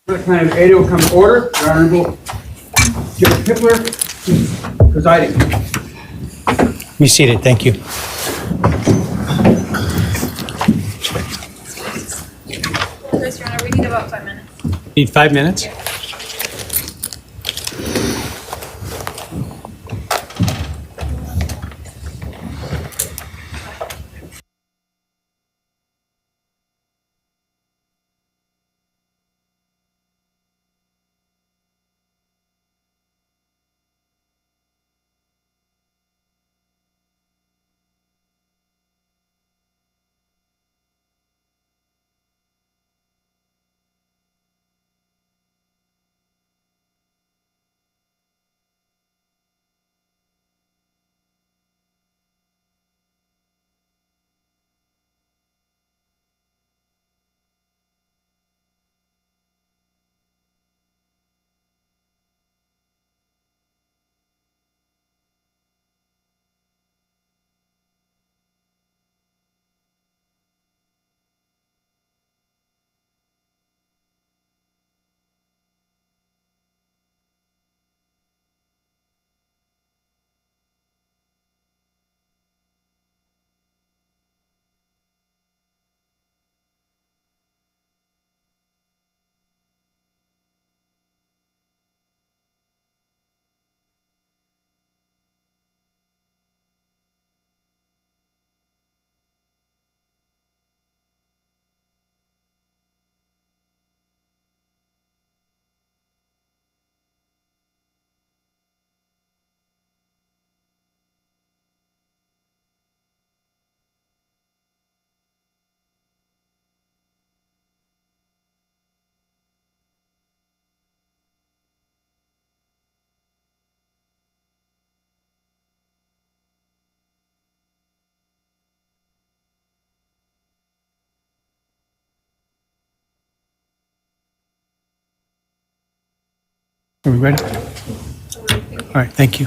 The Plan of Ada will come to order. The Honorable Judge Pipler presiding. Be seated. Thank you. Yes, Your Honor, we need about 5 minutes. Need 5 minutes? Are we ready? All right, thank you.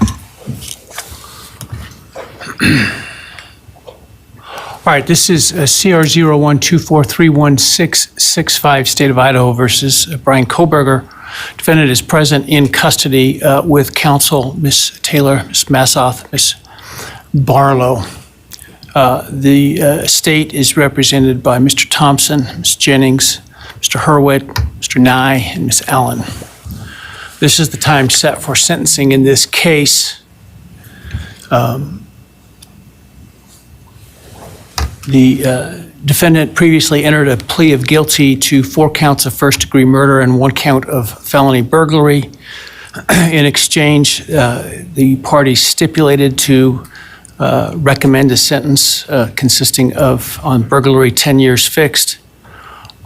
All right, this is CR 0124316665, State of Idaho versus Bryan Kohberger. Defendant is present in custody with counsel, Ms. Taylor, Ms. Massoth, Ms. Barlow. The state is represented by Mr. Thompson, Ms. Jennings, Mr. Hurwitz, Mr. Nye, and Ms. Allen. This is the time set for sentencing in this case. The defendant previously entered a plea of guilty to 4 counts of first-degree murder and 1 count of felony burglary. In exchange, the parties stipulated to recommend a sentence consisting of, on burglary, 10 years fixed,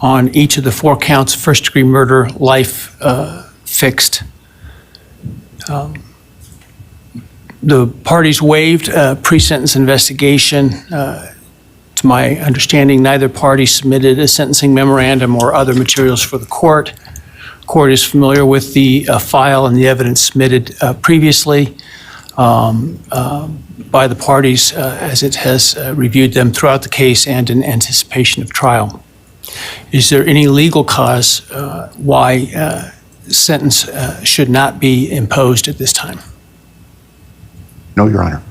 on each of the 4 counts of first-degree murder, life fixed. The parties waived pre-sentence investigation. To my understanding, neither party submitted a sentencing memorandum or other materials for the court. The court is familiar with the file and the evidence submitted previously by the parties as it has reviewed them throughout the case and in anticipation of trial. Is there any legal cause why sentence should not be imposed at this time? No, Your Honor.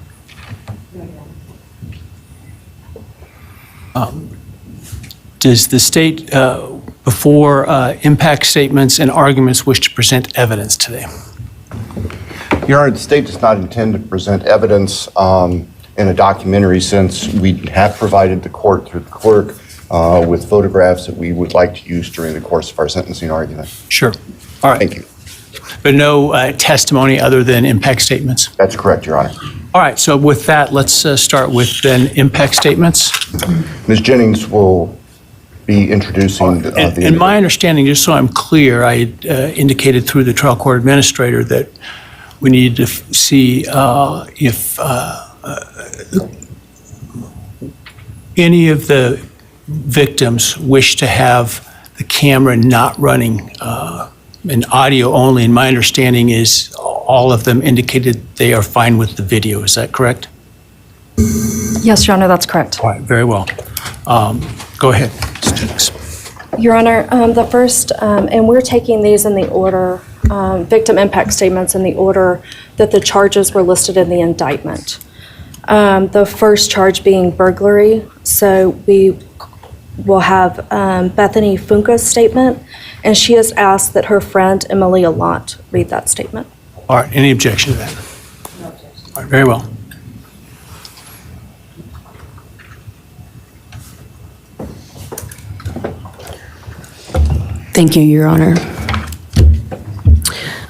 Does the state, before impact statements and arguments, wish to present evidence today? Your Honor, the state does not intend to present evidence in a documentary sense. We have provided the court through the clerk with photographs that we would like to use during the course of our sentencing argument. Sure. All right. Thank you. But no testimony other than impact statements? That's correct, Your Honor. All right. So with that, let's start with then impact statements. Ms. Jennings will be introducing In my understanding, just so I'm clear, I indicated through the trial court administrator that we needed to see if any of the victims wish to have the camera not running and audio only. And my understanding is all of them indicated they are fine with the video. Is that correct? Yes, Your Honor, that's correct. All right, very well. Go ahead, Ms. Jennings. Your Honor, the first, and we're taking these in the order, victim impact statements in the order that the charges were listed in the indictment. The first charge being burglary, so we will have Bethany Funk's statement, and she has asked that her friend Emily Allant read that statement. All right, any objection to that? No objection. All right, very well. Thank you, Your Honor.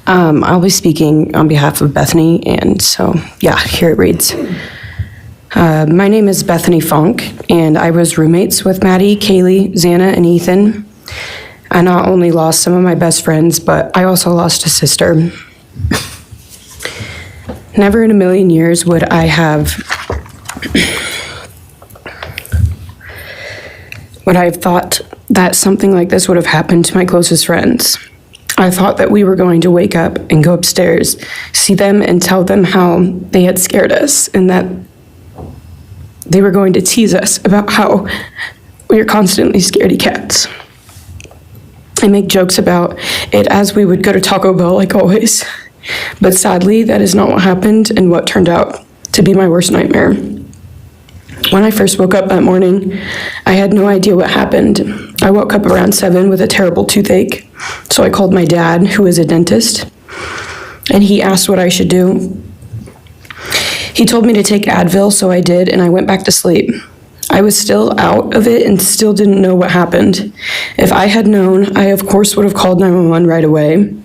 I'll be speaking on behalf of Bethany, and so, yeah, here it reads. My name is Bethany Funk, and I was roommates with Maddie, Kaylee, Xana, and Ethan. I not only lost some of my best friends, but I also lost a sister. Never in a million years would I have thought that something like this would have happened to my closest friends. I thought that we were going to wake up and go upstairs, see them and tell them how they had scared us and that they were going to tease us about how we are constantly scaredy cats. I make jokes about it as we would go to Taco Bell like always. But sadly, that is not what happened and what turned out to be my worst nightmare. When I first woke up that morning, I had no idea what happened. I woke up around 7 with a terrible toothache, so I called my dad, who is a dentist, and he asked what I should do. He told me to take Advil, so I did, and I went back to sleep. I was still out of it and still didn't know what happened. If I had known, I of course would have called 911 right away.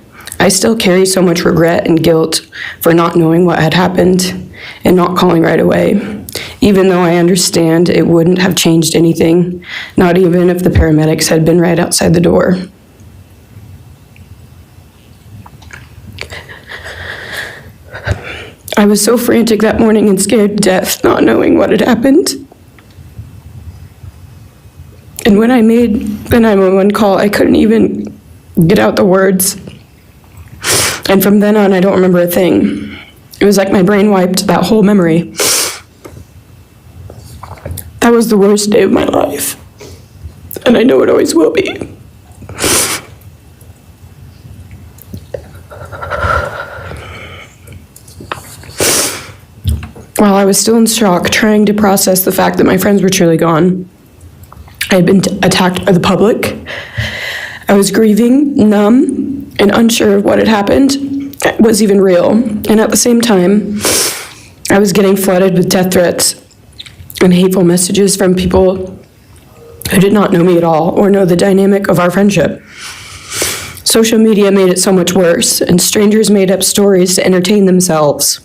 I still carry so much regret and guilt for not knowing what had happened and not calling right away. Even though I understand it wouldn't have changed anything, not even if the paramedics had been right outside the door. I was so frantic that morning and scared to death, not knowing what had happened. And when I made the 911 call, I couldn't even get out the words. And from then on, I don't remember a thing. It was like my brain wiped that whole memory. That was the worst day of my life. And I know it always will be. While I was still in shock, trying to process the fact that my friends were truly gone, I had been attacked by the public. I was grieving, numb, and unsure of what had happened was even real. And at the same time, I was getting flooded with death threats and hateful messages from people who did not know me at all or know the dynamic of our friendship. Social media made it so much worse, and strangers made up stories to entertain themselves.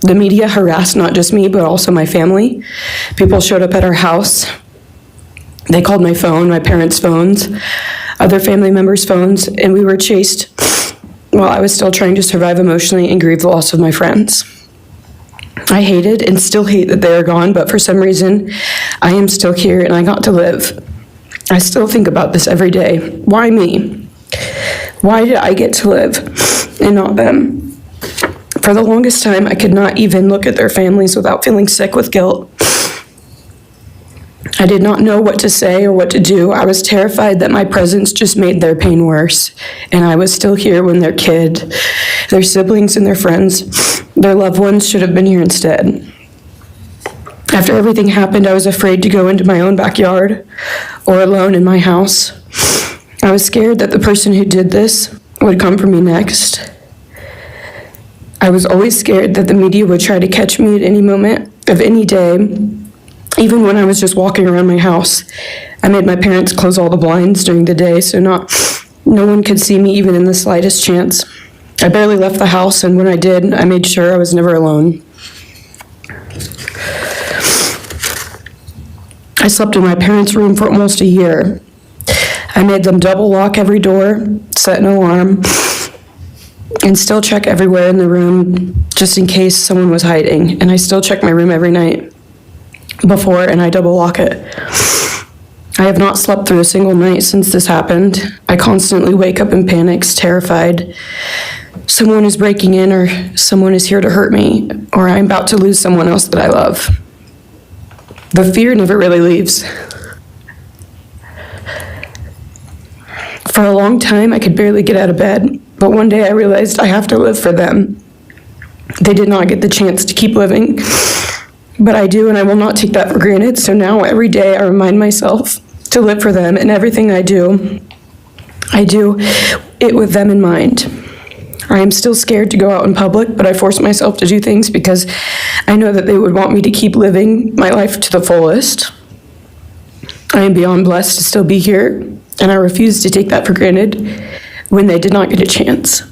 The media harassed not just me, but also my family. People showed up at our house. They called my phone, my parents' phones, other family members' phones, and we were chased while I was still trying to survive emotionally and grieve the loss of my friends. I hated and still hate that they are gone, but for some reason, I am still here and I got to live. I still think about this every day. Why me? Why did I get to live and not them? For the longest time, I could not even look at their families without feeling sick with guilt. I did not know what to say or what to do. I was terrified that my presence just made their pain worse. And I was still here when their kid, their siblings and their friends, their loved ones should have been here instead. After everything happened, I was afraid to go into my own backyard or alone in my house. I was scared that the person who did this would come for me next. I was always scared that the media would try to catch me at any moment of any day, even when I was just walking around my house. I made my parents close all the blinds during the day so no one could see me even in the slightest chance. I barely left the house, and when I did, I made sure I was never alone. I slept in my parents' room for almost a year. I made them double lock every door, set an alarm, and still check everywhere in the room just in case someone was hiding. And I still check my room every night before, and I double lock it. I have not slept through a single night since this happened. I constantly wake up in panics, terrified. Someone is breaking in, or someone is here to hurt me, or I'm about to lose someone else that I love. The fear never really leaves. long time, I could barely get out of bed, but one day I realized I have to live for them. They did not get the chance to keep living, but I do, and I will not take that for granted. So now every day I remind myself to live for them, and everything I do it with them in mind. I am still scared to go out in public, but I force myself to do things because I know that they would want me to keep living my life to the fullest. I am beyond blessed to still be here, and I refuse to take that for granted when they did not get a chance.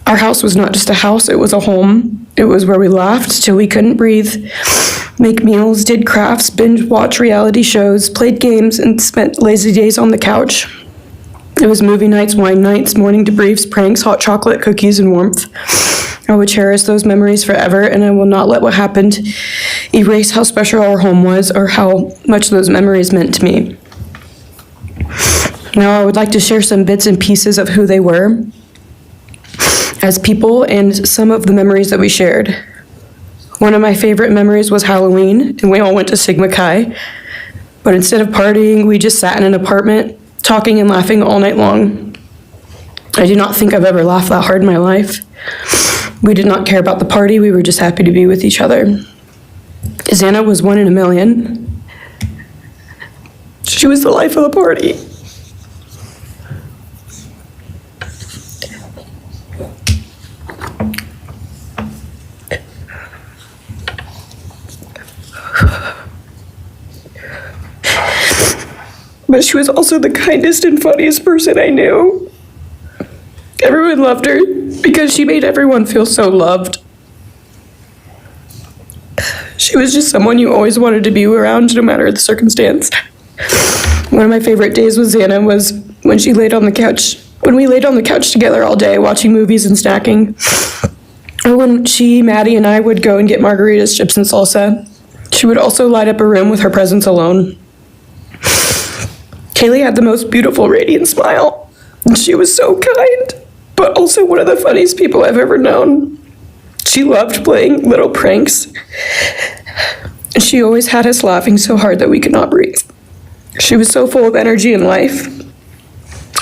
Our house was not just a house, it was a home. It was where we laughed till we couldn't breathe, make meals, did crafts, binge watch reality shows, played games, and spent lazy days on the couch. It was movie nights, wine nights, morning debriefs, pranks, hot chocolate, cookies, and warmth. I would cherish those memories forever, and I will not let what happened erase how special our home was or how much those memories meant to me. Now I would like to share some bits and pieces of who they were as people and some of the memories that we shared. One of my favorite memories was Halloween, and we all went to Sigma Chi. But instead of partying, we just sat in an apartment, talking and laughing all night long. I do not think I've ever laughed that hard in my life. We did not care about the party, we were just happy to be with each other. Xana was 1 in a million. She was the life of the party. But she was also the kindest and funniest person I knew. Everyone loved her because she made everyone feel so loved. She was just someone you always wanted to be around no matter the circumstance. One of my favorite days with Xana was when we laid on the couch together all day watching movies and snacking. Or when she, Maddie, and I would go and get margaritas, chips, and salsa. She would also light up a room with her presence alone. Kaylee had the most beautiful, radiant smile. And she was so kind, but also one of the funniest people I've ever known. She loved playing little pranks. And she always had us laughing so hard that we could not breathe. She was so full of energy and life.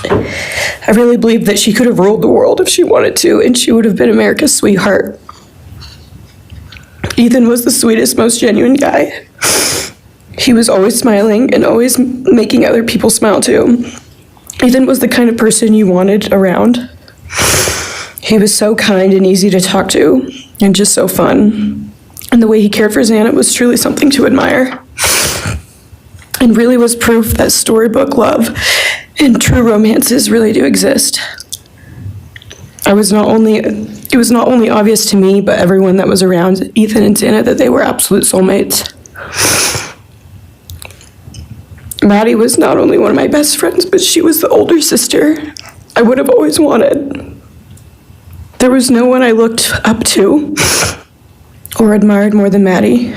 I really believe that she could have ruled the world if she wanted to, and she would have been America's sweetheart. Ethan was the sweetest, most genuine guy. He was always smiling and always making other people smile too. Ethan was the kind of person you wanted around. He was so kind and easy to talk to, and just so fun. And the way he cared for Xana was truly something to admire. And really was proof that storybook love and true romances really do exist. It was not only obvious to me, but everyone that was around Ethan and Xana that they were absolute soulmates. Maddie was not only one of my best friends, but she was the older sister I would have always wanted. There was no one I looked up to or admired more than Maddie.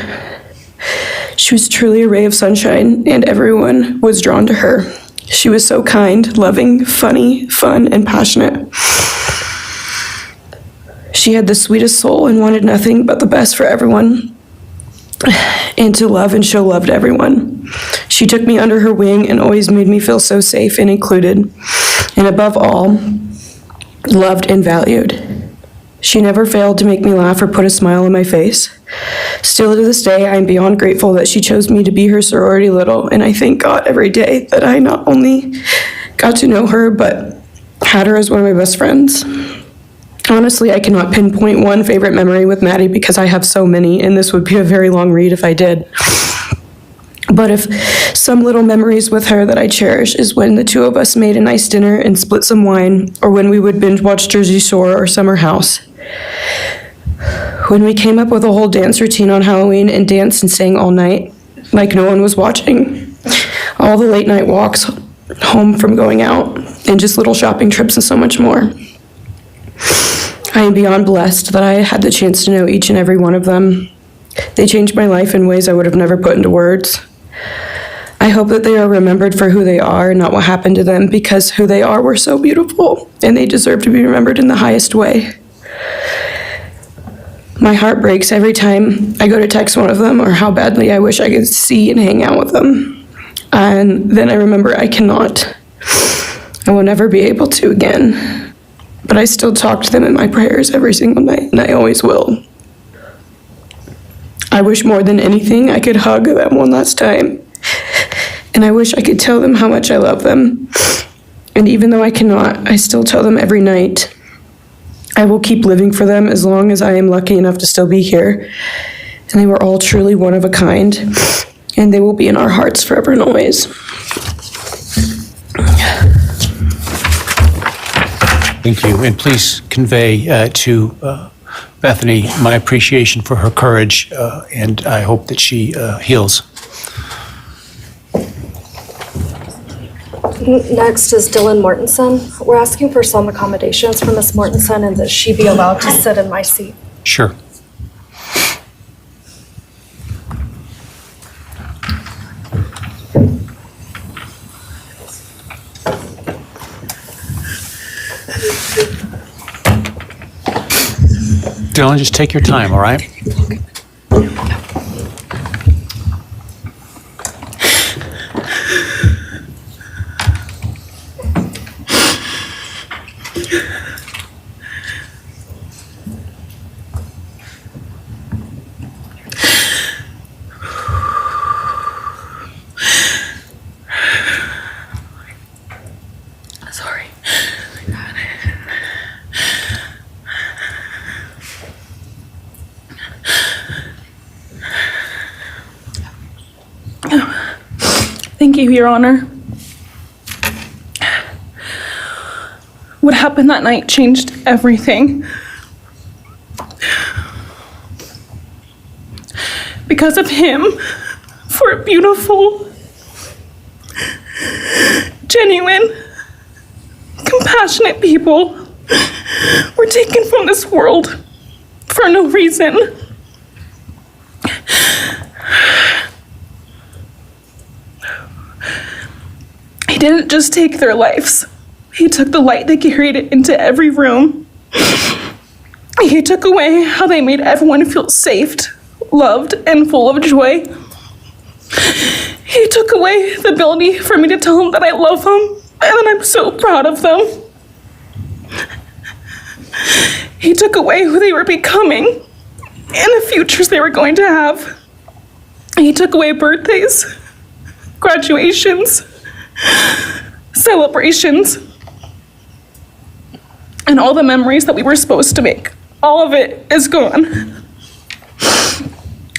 She was truly a ray of sunshine, and everyone was drawn to her. She was so kind, loving, funny, fun, and passionate. She had the sweetest soul and wanted nothing but the best for everyone, and to love and show love to everyone. She took me under her wing and always made me feel so safe and included, and above all, loved and valued. She never failed to make me laugh or put a smile on my face. Still to this day, I am beyond grateful that she chose me to be her sorority little, and I thank God every day that I not only got to know her, but had her as one of my best friends. Honestly, I cannot pinpoint one favorite memory with Maddie because I have so many, and this would be a very long read if I did. But if some little memories with her that I cherish is when the two of us made a nice dinner and split some wine, or when we would binge watch Jersey Shore or Summer House. When we came up with a whole dance routine on Halloween and danced and sang all night, like no one was watching. All the late night walks home from going out, and just little shopping trips and so much more. I am beyond blessed that I had the chance to know each and every one of them. They changed my life in ways I would have never put into words. I hope that they are remembered for who they are and not what happened to them, because who they are were so beautiful, and they deserve to be remembered in the highest way. My heart breaks every time I go to text one of them or how badly I wish I could see and hang out with them. And then I remember I cannot. I will never be able to again. But I still talk to them in my prayers every single night, and I always will. I wish more than anything I could hug them one last time. And I wish I could tell them how much I love them. And even though I cannot, I still tell them every night. I will keep living for them as long as I am lucky enough to still be here. And they were all truly one of a kind. And they will be in our hearts forever and always. Thank you, and please convey to Bethany my appreciation for her courage, and I hope that she heals. Next is Dylan Mortensen. We're asking for some accommodations for Ms. Mortensen and that she be allowed to sit in my seat. Sure. Dylan, just take your time, all right? Sorry. Thank you, Your Honor. What happened that night changed everything. Because of him, for beautiful, genuine, compassionate people were taken from this world for no reason. He didn't just take their lives. He took the light they carried into every room. He took away how they made everyone feel safe, loved, and full of joy. He took away the ability for me to tell them that I love them and that I'm so proud of them. He took away who they were becoming and the futures they were going to have. He took away birthdays, graduations, celebrations, and all the memories that we were supposed to make. All of it is gone.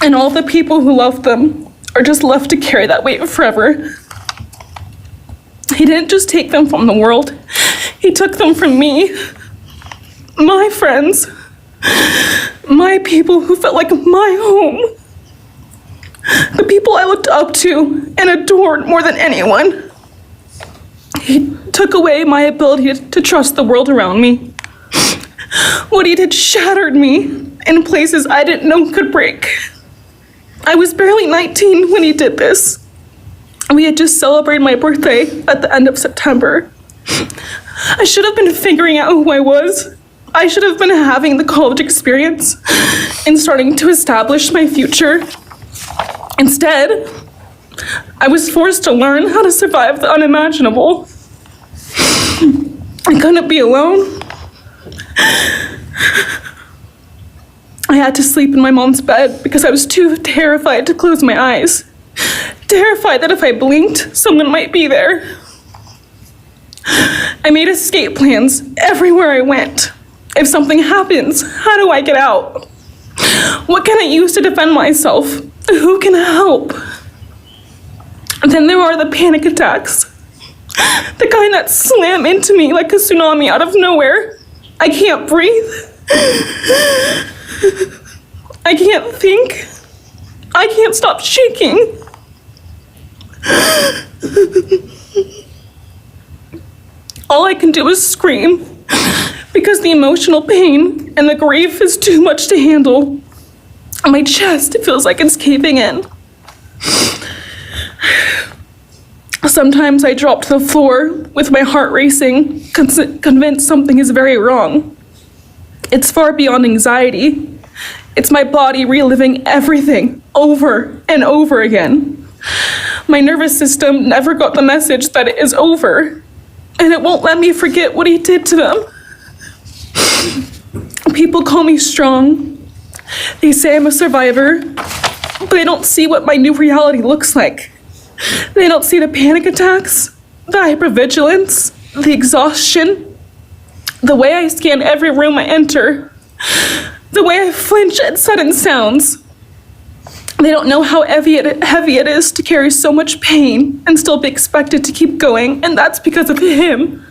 And all the people who loved them are just left to carry that weight forever. He didn't just take them from the world. He took them from me, my friends, my people who felt like my home, the people I looked up to and adored more than anyone. He took away my ability to trust the world around me. What he did shattered me in places I didn't know could break. I was barely 19 when he did this. We had just celebrated my birthday at the end of September. I should have been figuring out who I was. I should have been having the college experience and starting to establish my future. Instead, I was forced to learn how to survive the unimaginable. I couldn't be alone. I had to sleep in my mom's bed because I was too terrified to close my eyes. Terrified that if I blinked, someone might be there. I made escape plans everywhere I went. If something happens, how do I get out? What can I use to defend myself? Who can help? And then there are the panic attacks. The kind that slam into me like a tsunami out of nowhere. I can't breathe. I can't think. I can't stop shaking. All I can do is scream because the emotional pain and the grief is too much to handle. My chest feels like it's caving in. Sometimes I drop to the floor with my heart racing, convinced something is very wrong. It's far beyond anxiety. It's my body reliving everything over and over again. My nervous system never got the message that it is over, and it won't let me forget what he did to them. People call me strong. They say I'm a survivor, but they don't see what my new reality looks like. They don't see the panic attacks, the hypervigilance, the exhaustion, the way I scan every room I enter, the way I flinch at sudden sounds. They don't know how heavy it is to carry so much pain and still be expected to keep going, and that's because of him.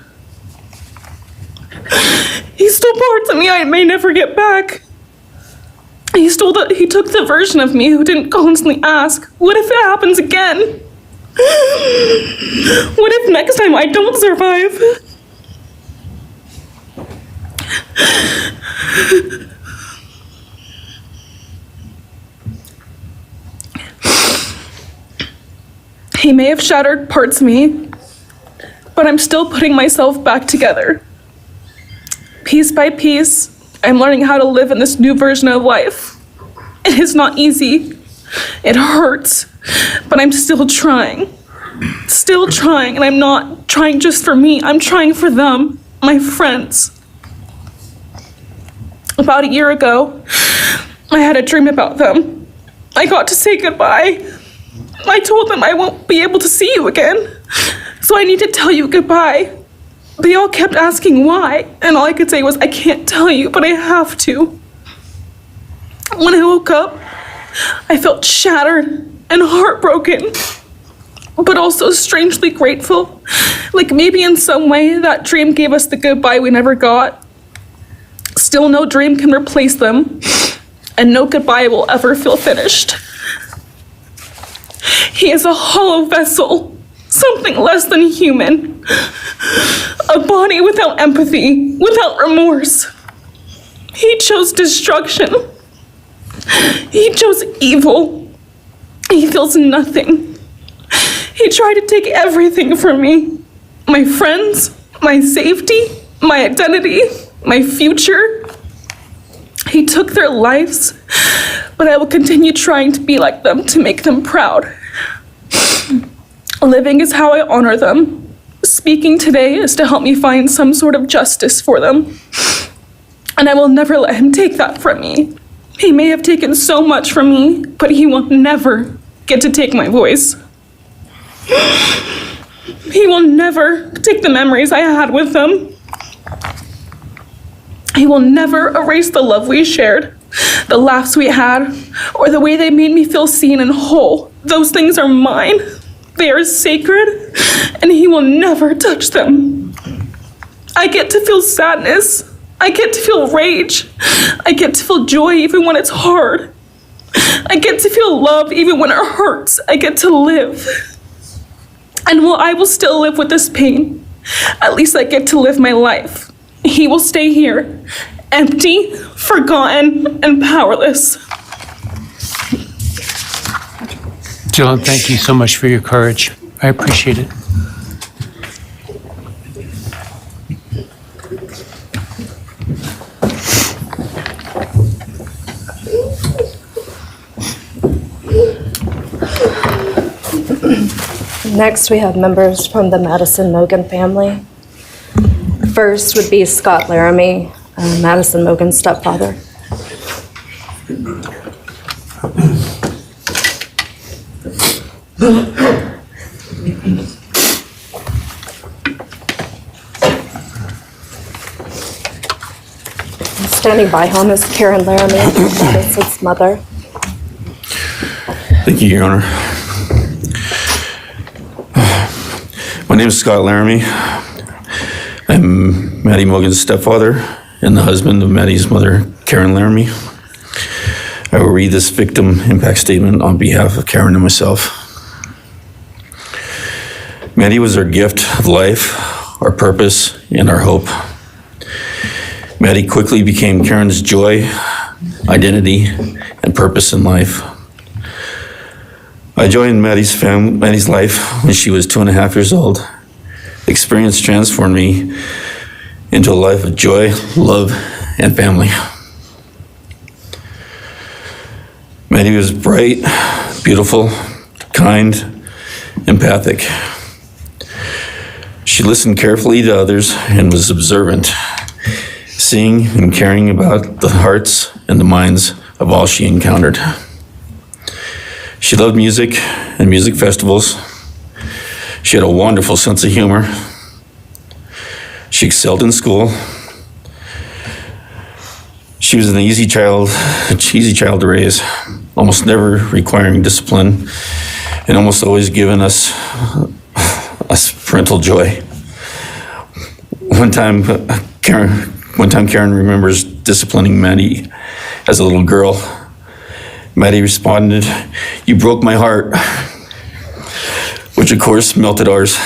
He stole parts of me I may never get back. He took the version of me who didn't constantly ask, what if it happens again? What if next time I don't survive? He may have shattered parts of me, but I'm still putting myself back together. Piece by piece, I'm learning how to live in this new version of life. It is not easy. It hurts, but I'm still trying. Still trying, and I'm not trying just for me. I'm trying for them, my friends. About a year ago, I had a dream about them. I got to say goodbye. I told them I won't be able to see you again, so I need to tell you goodbye. They all kept asking why, and all I could say was, I can't tell you, but I have to. When I woke up, I felt shattered and heartbroken, but also strangely grateful. Like maybe in some way that dream gave us the goodbye we never got. Still, no dream can replace them, and no goodbye will ever feel finished. He is a hollow vessel, something less than human. A body without empathy, without remorse. He chose destruction. He chose evil. He feels nothing. He tried to take everything from me. My friends, my safety, my identity, my future. He took their lives, but I will continue trying to be like them, to make them proud. Living is how I honor them. Speaking today is to help me find some sort of justice for them. And I will never let him take that from me. He may have taken so much from me, but he will never get to take my voice. He will never take the memories I had with them. He will never erase the love we shared, the laughs we had, or the way they made me feel seen and whole. Those things are mine. They are sacred, and he will never touch them. I get to feel sadness. I get to feel rage. I get to feel joy even when it's hard. I get to feel love even when it hurts. I get to live. And while I will still live with this pain, at least I get to live my life. He will stay here, empty, forgotten, and powerless. Dylan, thank you so much for your courage. I appreciate it. Next, we have members from the Madison Mogen family. First would be Scott Laramie, Madison Mogen's stepfather. Standing by him is Karen Laramie, Madison's mother. Thank you, Your Honor. My name is Scott Laramie. I'm Maddie Mogen's stepfather and the husband of Maddie's mother, Karen Laramie. I will read this victim impact statement on behalf of Karen and myself. Maddie was our gift of life, our purpose, and our hope. Maddie quickly became Karen's joy, identity, and purpose in life. I joined Maddie's life when she was 2.5 years old. The experience transformed me into a life of joy, love, and family. Maddie was bright, beautiful, kind, empathic. She listened carefully to others and was observant, seeing and caring about the hearts and the minds of all she encountered. She loved music and music festivals. She had a wonderful sense of humor. She excelled in school. She was an easy child to raise, almost never requiring discipline, and almost always giving us parental joy. One time Karen remembers disciplining Maddie as a little girl. Maddie responded, "You broke my heart," which of course melted ours.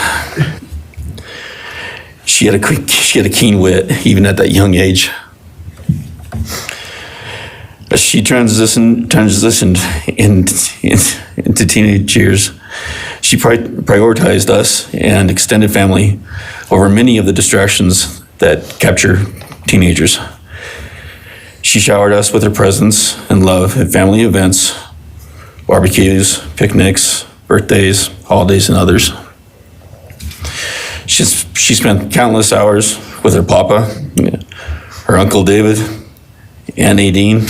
She had a keen wit, even at that young age. As she transitioned into teenage years, she prioritized us and extended family over many of the distractions that capture teenagers. She showered us with her presence and love at family events, barbecues, picnics, birthdays, holidays, and others. She spent countless hours with her papa, her Uncle David, Aunt Nadine,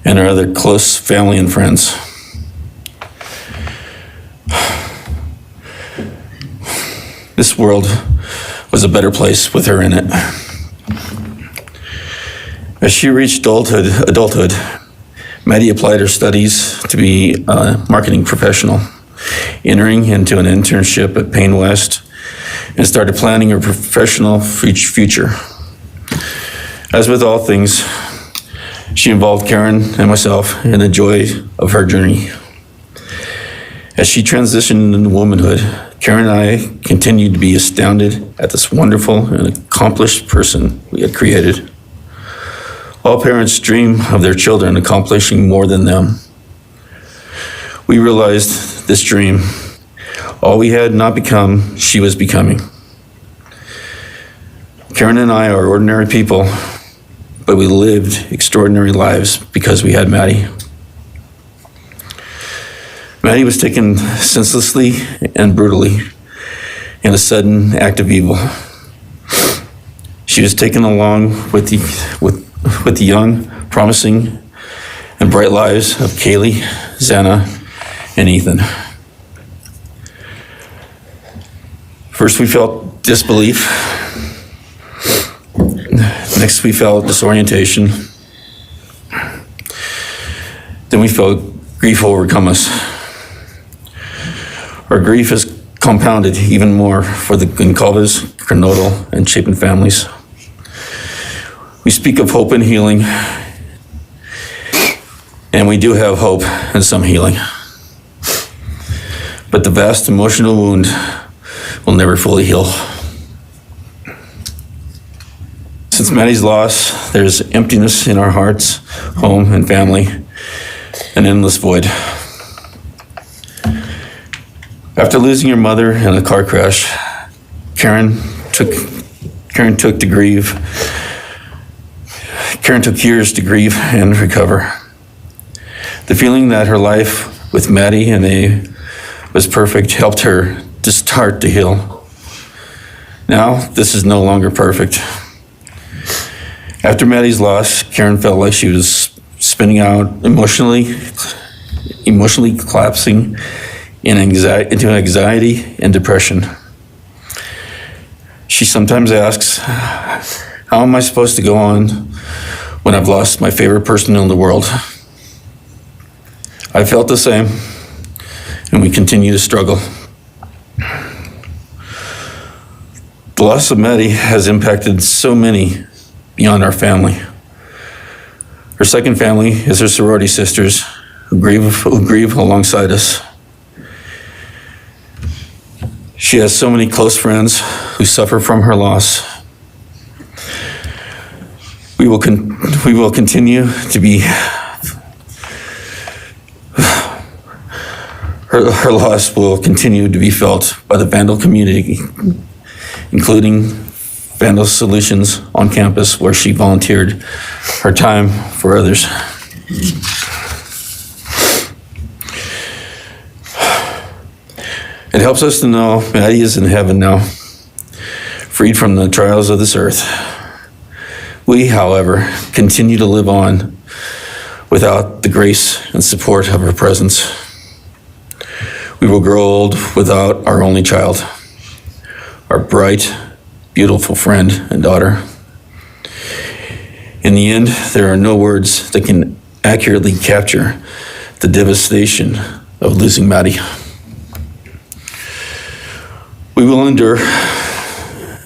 and her other close family and friends. This world was a better place with her in it. As she reached adulthood, Maddie applied her studies to be a marketing professional, entering into an internship at Payne West, and started planning her professional future. As with all things, she involved Karen and myself in the joy of her journey. As she transitioned into womanhood, Karen and I continued to be astounded at this wonderful and accomplished person we had created. All parents dream of their children accomplishing more than them. We realized this dream, all we had not become, she was becoming. Karen and I are ordinary people, but we lived extraordinary lives because we had Maddie. Maddie was taken senselessly and brutally in a sudden act of evil. She was taken along with the young, promising, and bright lives of Kaylee, Xana, and Ethan. First, we felt disbelief. Next, we felt disorientation. Then we felt grief overcome us. Our grief is compounded even more for the Goncalves, Kernodle, and Chapin families. We speak of hope and healing, and we do have hope and some healing. But the vast emotional wound will never fully heal. Since Maddie's loss, there's emptiness in our hearts, home, and family, an endless void. After losing her mother in a car crash, Karen took years to grieve and recover. The feeling that her life with Maddie and A was perfect helped her to start to heal. Now, this is no longer perfect. After Maddie's loss, Karen felt like she was spinning out, emotionally collapsing into anxiety and depression. She sometimes asks, how am I supposed to go on when I've lost my favorite person in the world? I felt the same, and we continue to struggle. The loss of Maddie has impacted so many beyond our family. Her second family is her sorority sisters who grieve alongside us. She has so many close friends who suffer from her loss. We will continue to be, her loss will continue to be felt by the Vandal community, including Vandal Solutions on campus, where she volunteered her time for others. It helps us to know Maddie is in heaven now, freed from the trials of this earth. We, however, continue to live on without the grace and support of her presence. We will grow old without our only child, our bright, beautiful friend and daughter. In the end, there are no words that can accurately capture the devastation of losing Maddie. We will endure,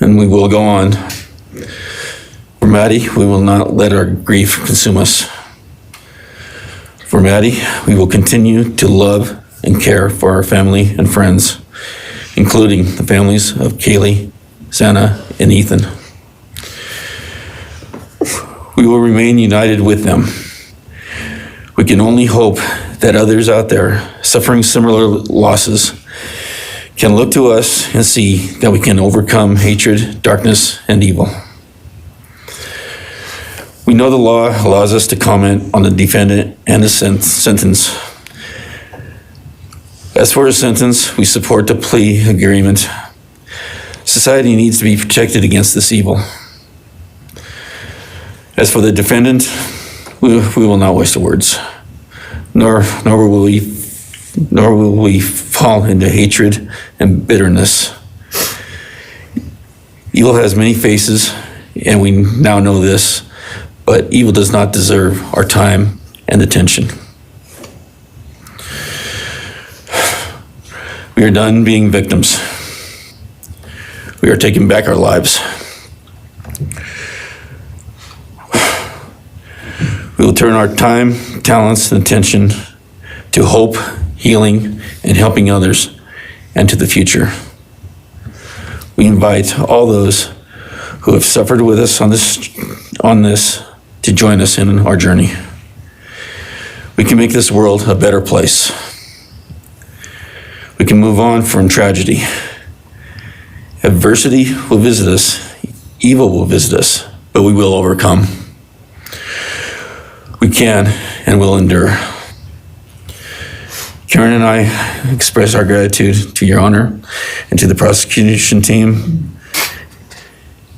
and we will go on. For Maddie, we will not let our grief consume us. For Maddie, we will continue to love and care for our family and friends, including the families of Kaylee, Xana, and Ethan. We will remain united with them. We can only hope that others out there suffering similar losses can look to us and see that we can overcome hatred, darkness, and evil. We know the law allows us to comment on the defendant and his sentence. As for his sentence, we support the plea agreement. Society needs to be protected against this evil. As for the defendant, we will not waste the words, nor will we fall into hatred and bitterness. Evil has many faces, and we now know this, but evil does not deserve our time and attention. We are done being victims. We are taking back our lives. We will turn our time, talents, and attention to hope, healing, and helping others, and to the future. We invite all those who have suffered with us on this to join us in our journey. We can make this world a better place. We can move on from tragedy. Adversity will visit us, evil will visit us, but we will overcome. We can and will endure. Karen and I express our gratitude to Your Honor and to the prosecution team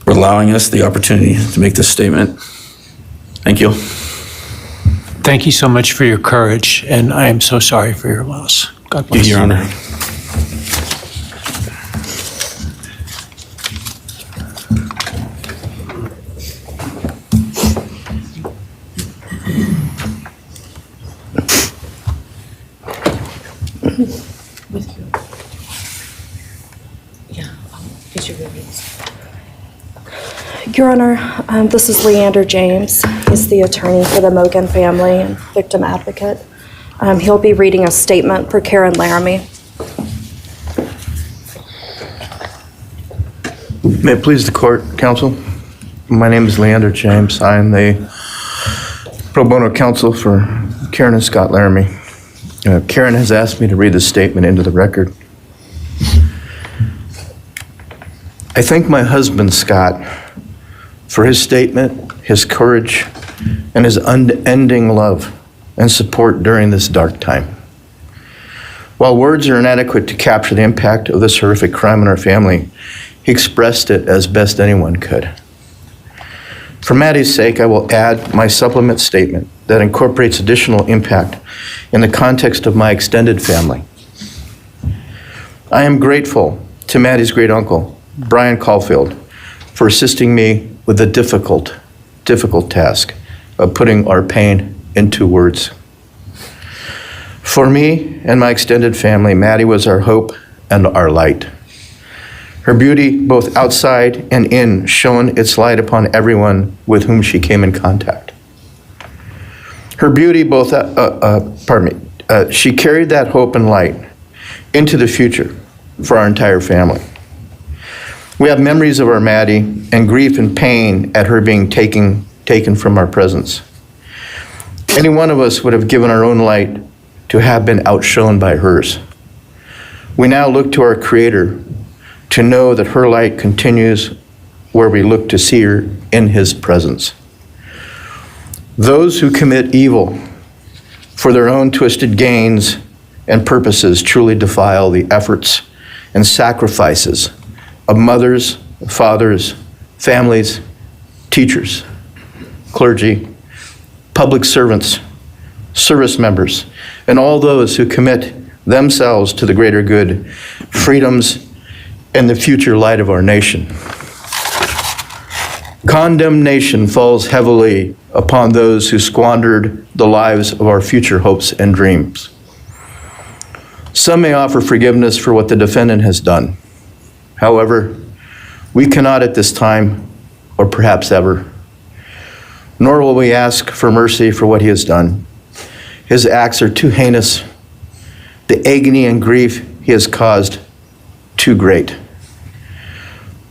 for allowing us the opportunity to make this statement. Thank you. Thank you so much for your courage, and I am so sorry for your loss. God bless. Your Honor. Your Honor, this is Leander James. He's the attorney for the Mogen family and victim advocate. He'll be reading a statement for Karen Laramie. May it please the court, counsel. My name is Leander James. I am the pro bono counsel for Karen and Scott Laramie. Karen has asked me to read this statement into the record. I thank my husband, Scott, for his statement, his courage, and his unending love and support during this dark time. While words are inadequate to capture the impact of this horrific crime on our family, he expressed it as best anyone could. For Maddie's sake, I will add my supplement statement that incorporates additional impact in the context of my extended family. I am grateful to Maddie's great uncle, Bryan Kohberger, for assisting me with the difficult task of putting our pain into words. For me and my extended family, Maddie was our hope and our light. Her beauty, both outside and in, shone its light upon everyone with whom she came in contact. Her beauty, she carried that hope and light into the future for our entire family. We have memories of our Maddie and grief and pain at her being taken from our presence. Any one of us would have given our own light to have been outshone by hers. We now look to our Creator to know that her light continues where we look to see her in His presence. Those who commit evil for their own twisted gains and purposes truly defile the efforts and sacrifices of mothers, fathers, families, teachers, clergy, public servants, service members, and all those who commit themselves to the greater good, freedoms, and the future light of our nation. Condemnation falls heavily upon those who squandered the lives of our future hopes and dreams. Some may offer forgiveness for what the defendant has done. However, we cannot at this time, or perhaps ever, nor will we ask for mercy for what he has done. His acts are too heinous, the agony and grief he has caused too great.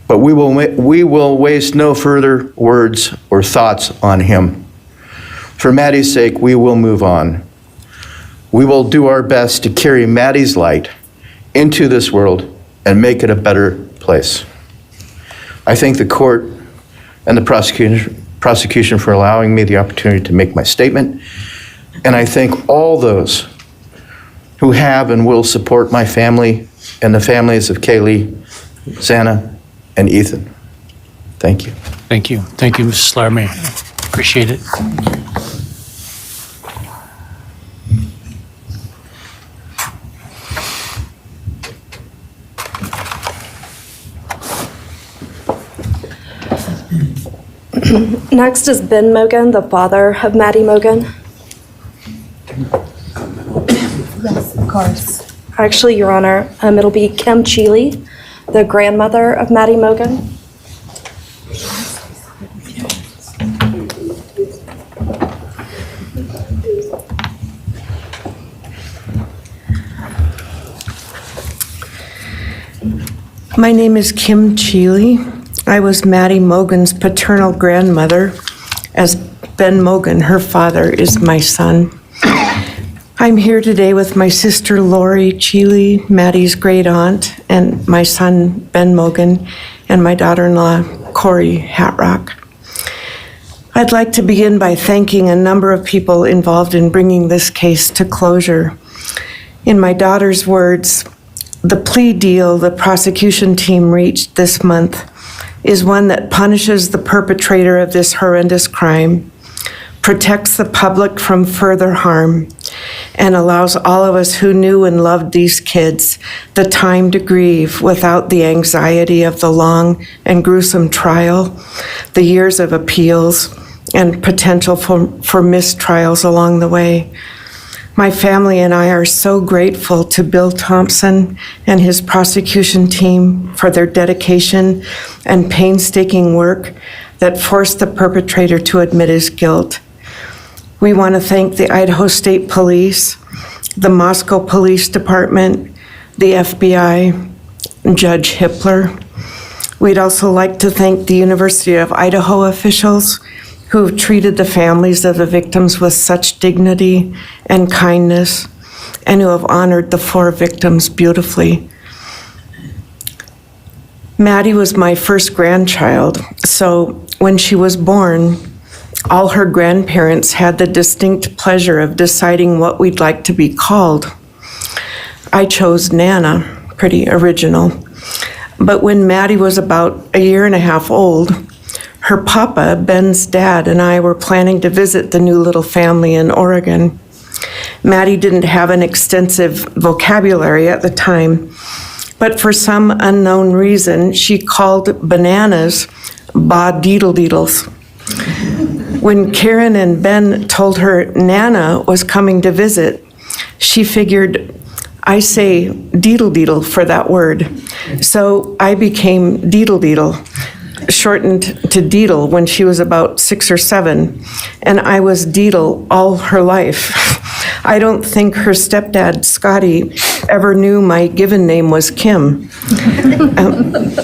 But we will waste no further words or thoughts on him. For Maddie's sake, we will move on. We will do our best to carry Maddie's light into this world and make it a better place. I thank the court and the prosecution for allowing me the opportunity to make my statement. And I thank all those who have and will support my family and the families of Kaylee, Xana, and Ethan. Thank you. Thank you. Thank you, Mrs. Laramie. Appreciate it. Next is Ben Mogen, the father of Maddie Mogen. Yes, of course. Actually, Your Honor, it'll be Kim Cheeley, the grandmother of Maddie Mogen. My name is Kim Cheeley. I was Maddie Mogen's paternal grandmother, as Ben Mogen, her father, is my son. I'm here today with my sister Lori Cheeley, Maddie's great aunt, and my son Ben Mogen, and my daughter-in-law Corey Hatrock. I'd like to begin by thanking a number of people involved in bringing this case to closure. In my daughter's words, the plea deal the prosecution team reached this month is one that punishes the perpetrator of this horrendous crime, protects the public from further harm, and allows all of us who knew and loved these kids the time to grieve without the anxiety of the long and gruesome trial, the years of appeals, and potential for mistrials along the way. My family and I are so grateful to Bill Thompson and his prosecution team for their dedication and painstaking work that forced the perpetrator to admit his guilt. We want to thank the Idaho State Police, the Moscow Police Department, the FBI, and Judge Hippler. We'd also like to thank the University of Idaho officials who have treated the families of the victims with such dignity and kindness, and who have honored the 4 victims beautifully. Maddie was my first grandchild, so when she was born, all her grandparents had the distinct pleasure of deciding what we'd like to be called. I chose Nana, pretty original. But when Maddie was about a year and a half old, her papa, Ben's dad, and I were planning to visit the new little family in Oregon. Maddie didn't have an extensive vocabulary at the time, but for some unknown reason, she called bananas ba-deedle-deedles. When Karen and Ben told her Nana was coming to visit, she figured, I say deedle-deedle for that word. So I became deedle-deedle, shortened to Deedle when she was about 6 or 7, and I was Deedle all her life. I don't think her stepdad, Scotty, ever knew my given name was Kim.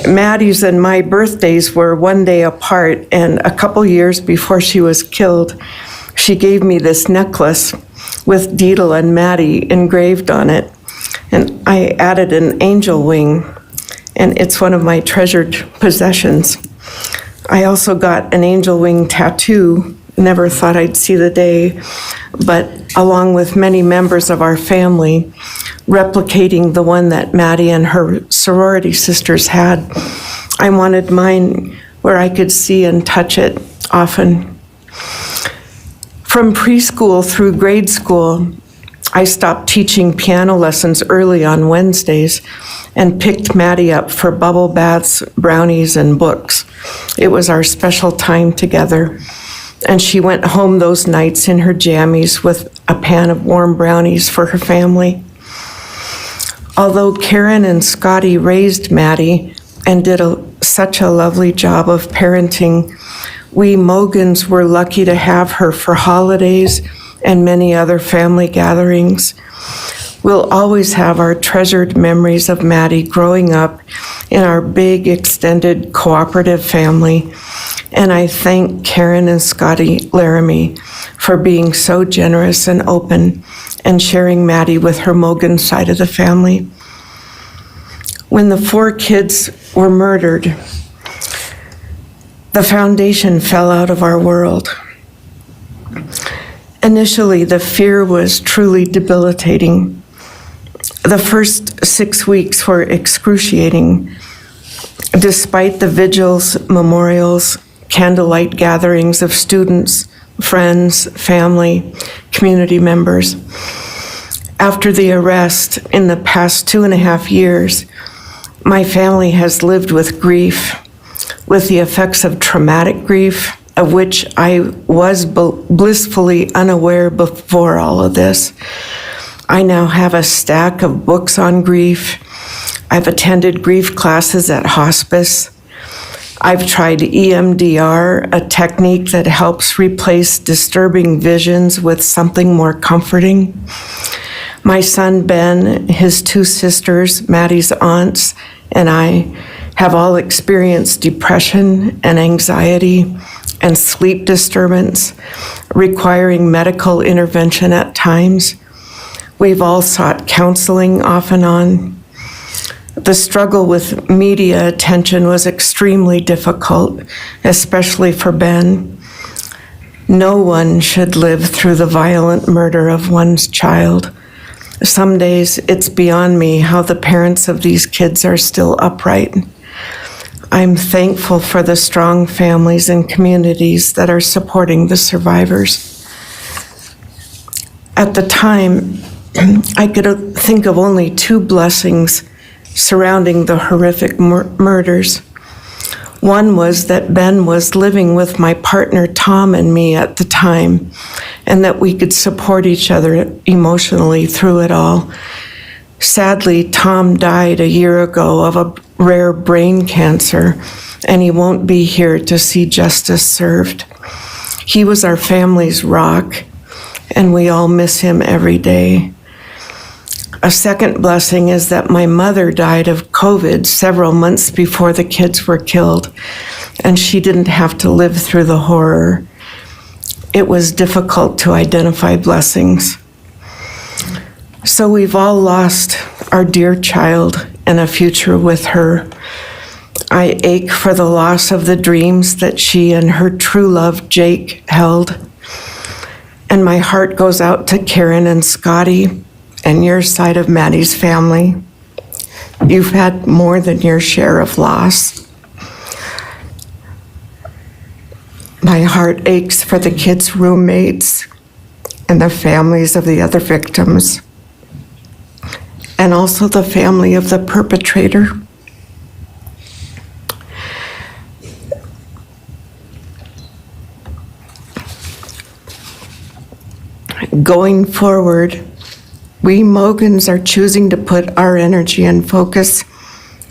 Maddie's and my birthdays were one day apart, and a couple years before she was killed, she gave me this necklace with Deedle and Maddie engraved on it, and I added an angel wing, and it's one of my treasured possessions. I also got an angel wing tattoo. Never thought I'd see the day, but along with many members of our family, replicating the one that Maddie and her sorority sisters had. I wanted mine where I could see and touch it often. From preschool through grade school, I stopped teaching piano lessons early on Wednesdays and picked Maddie up for bubble baths, brownies, and books. It was our special time together, and she went home those nights in her jammies with a pan of warm brownies for her family. Although Karen and Scotty raised Maddie and did such a lovely job of parenting, we Mogens were lucky to have her for holidays and many other family gatherings. We'll always have our treasured memories of Maddie growing up in our big, extended, cooperative family. And I thank Karen and Scotty Laramie for being so generous and open and sharing Maddie with her Mogen side of the family. When the 4 kids were murdered, the foundation fell out of our world. Initially, the fear was truly debilitating. The first 6 weeks were excruciating. Despite the vigils, memorials, candlelight gatherings of students, friends, family, community members. After the arrest, in the past 2.5 years, my family has lived with grief, with the effects of traumatic grief, of which I was blissfully unaware before all of this. I now have a stack of books on grief. I've attended grief classes at hospice. I've tried EMDR, a technique that helps replace disturbing visions with something more comforting. My son Ben, his 2 sisters, Maddie's aunts, and I have all experienced depression and anxiety and sleep disturbance, requiring medical intervention at times. We've all sought counseling off and on. The struggle with media attention was extremely difficult, especially for Ben. No one should live through the violent murder of one's child. Some days it's beyond me how the parents of these kids are still upright. I'm thankful for the strong families and communities that are supporting the survivors. At the time, I could think of only 2 blessings surrounding the horrific murders. One was that Ben was living with my partner Tom and me at the time, and that we could support each other emotionally through it all. Sadly, Tom died a year ago of a rare brain cancer, and he won't be here to see justice served. He was our family's rock, and we all miss him every day. A second blessing is that my mother died of COVID several months before the kids were killed, and she didn't have to live through the horror. It was difficult to identify blessings. So we've all lost our dear child and a future with her. I ache for the loss of the dreams that she and her true love, Jake, held. And my heart goes out to Karen and Scotty and your side of Maddie's family. You've had more than your share of loss. My heart aches for the kids' roommates and the families of the other victims, and also the family of the perpetrator. Going forward, we Mogens are choosing to put our energy and focus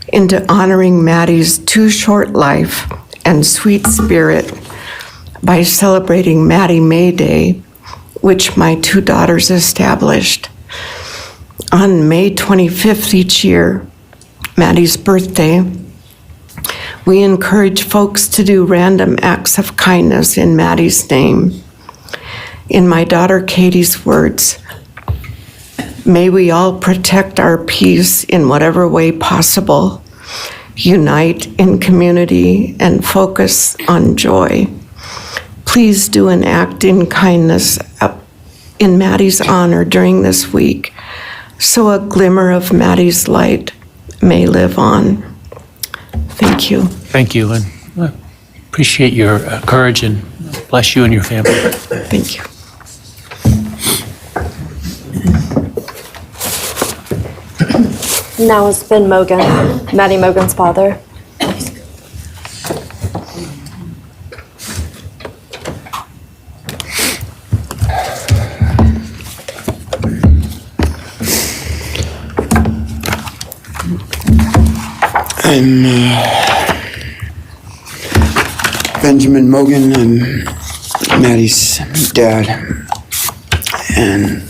into honoring Maddie's too short life and sweet spirit by celebrating Maddie May Day, which my 2 daughters established. On May 25th each year, Maddie's birthday, we encourage folks to do random acts of kindness in Maddie's name. In my daughter Katie's words, may we all protect our peace in whatever way possible, unite in community, and focus on joy. Please do an act in kindness in Maddie's honor during this week. so a glimmer of Maddie's light may live on. Thank you. Thank you, and appreciate your courage, and bless you and your family. Thank you. Now is Ben Mogen, Maddie Mogen's father. I'm Benjamin Mogen. I'm Maddie's dad. And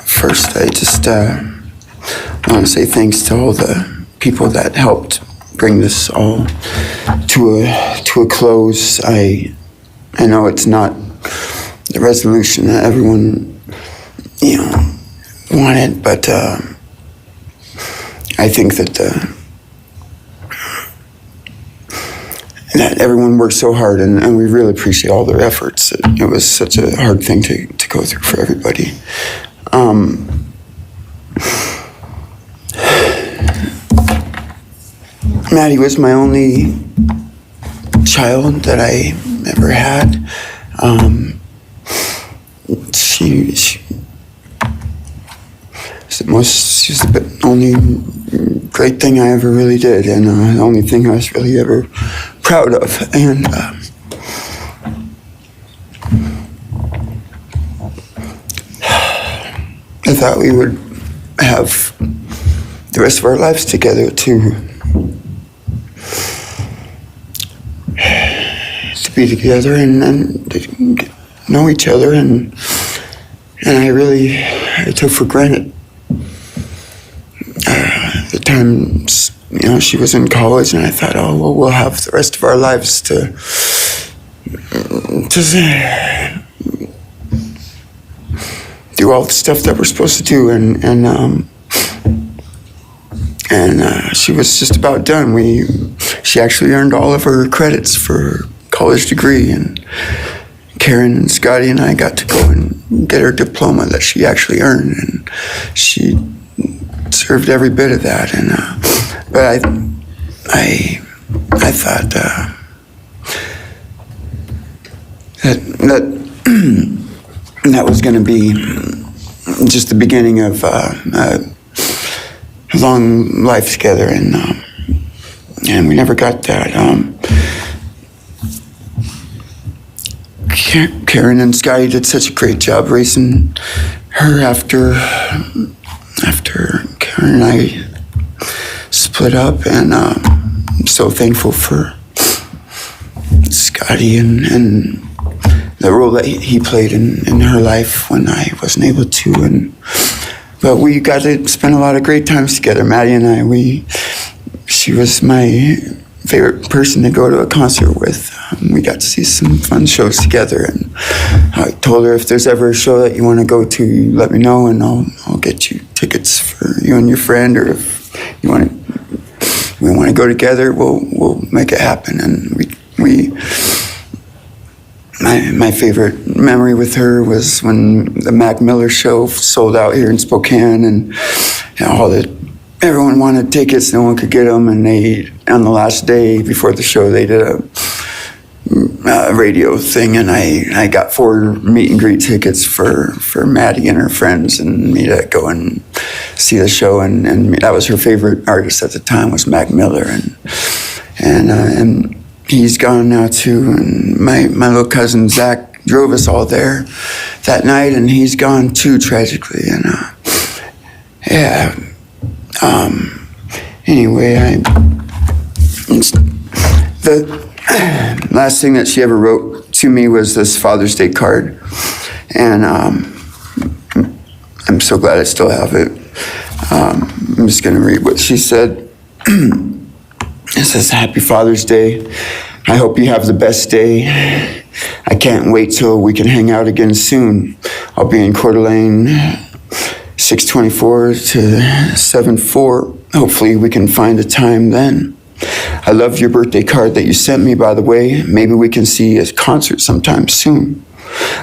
first I just want to say thanks to all the people that helped bring this all to a close. I know it's not the resolution that everyone, wanted, but I think that that everyone worked so hard, and we really appreciate all their efforts. It was such a hard thing to go through for everybody. Maddie was my only child that I ever had. She's the only great thing I ever really did, and the only thing I was really ever proud of. And I thought we would have the rest of our lives together to be together and to know each other, and I took for granted the times, she was in college, and I thought, oh, well, we'll have the rest of our lives to do all the stuff that we're supposed to do, and she was just about done. She actually earned all of her credits for her college degree, and Karen and Scotty and I got to go and get her diploma that she actually earned, and she served every bit of that. And but I thought that was going to be just the beginning of a long life together, and we never got that. Karen and Scotty did such a great job raising her after Karen and I split up, and I'm so thankful for Scotty and the role that he played in her life when I wasn't able to. But we got to spend a lot of great times together, Maddie and I. She was my favorite person to go to a concert with. We got to see some fun shows together, and I told her, if there's ever a show that you want to go to, let me know, and I'll get you tickets for you and your friend, or if we want to go together, we'll make it happen. And my favorite memory with her was when the Mac Miller show sold out here in Spokane, and everyone wanted tickets, no one could get them, and on the last day before the show, they did a radio thing, and I got 4 meet and greet tickets for Maddie and her friends and me to go and see the show, and that was her favorite artist at the time, was Mac Miller, and he's gone now too, and my little cousin Zach drove us all there that night, and he's gone too, tragically, and anyway, the last thing that she ever wrote to me was this Father's Day card, and I'm so glad I still have it. I'm just going to read what she said. It says, "Happy Father's Day. I hope you have the best day. I can't wait till we can hang out again soon. I'll be in Coeur d'Alene 6:24 to 7:04. Hopefully we can find a time then. I love your birthday card that you sent me, by the way. Maybe we can see a concert sometime soon.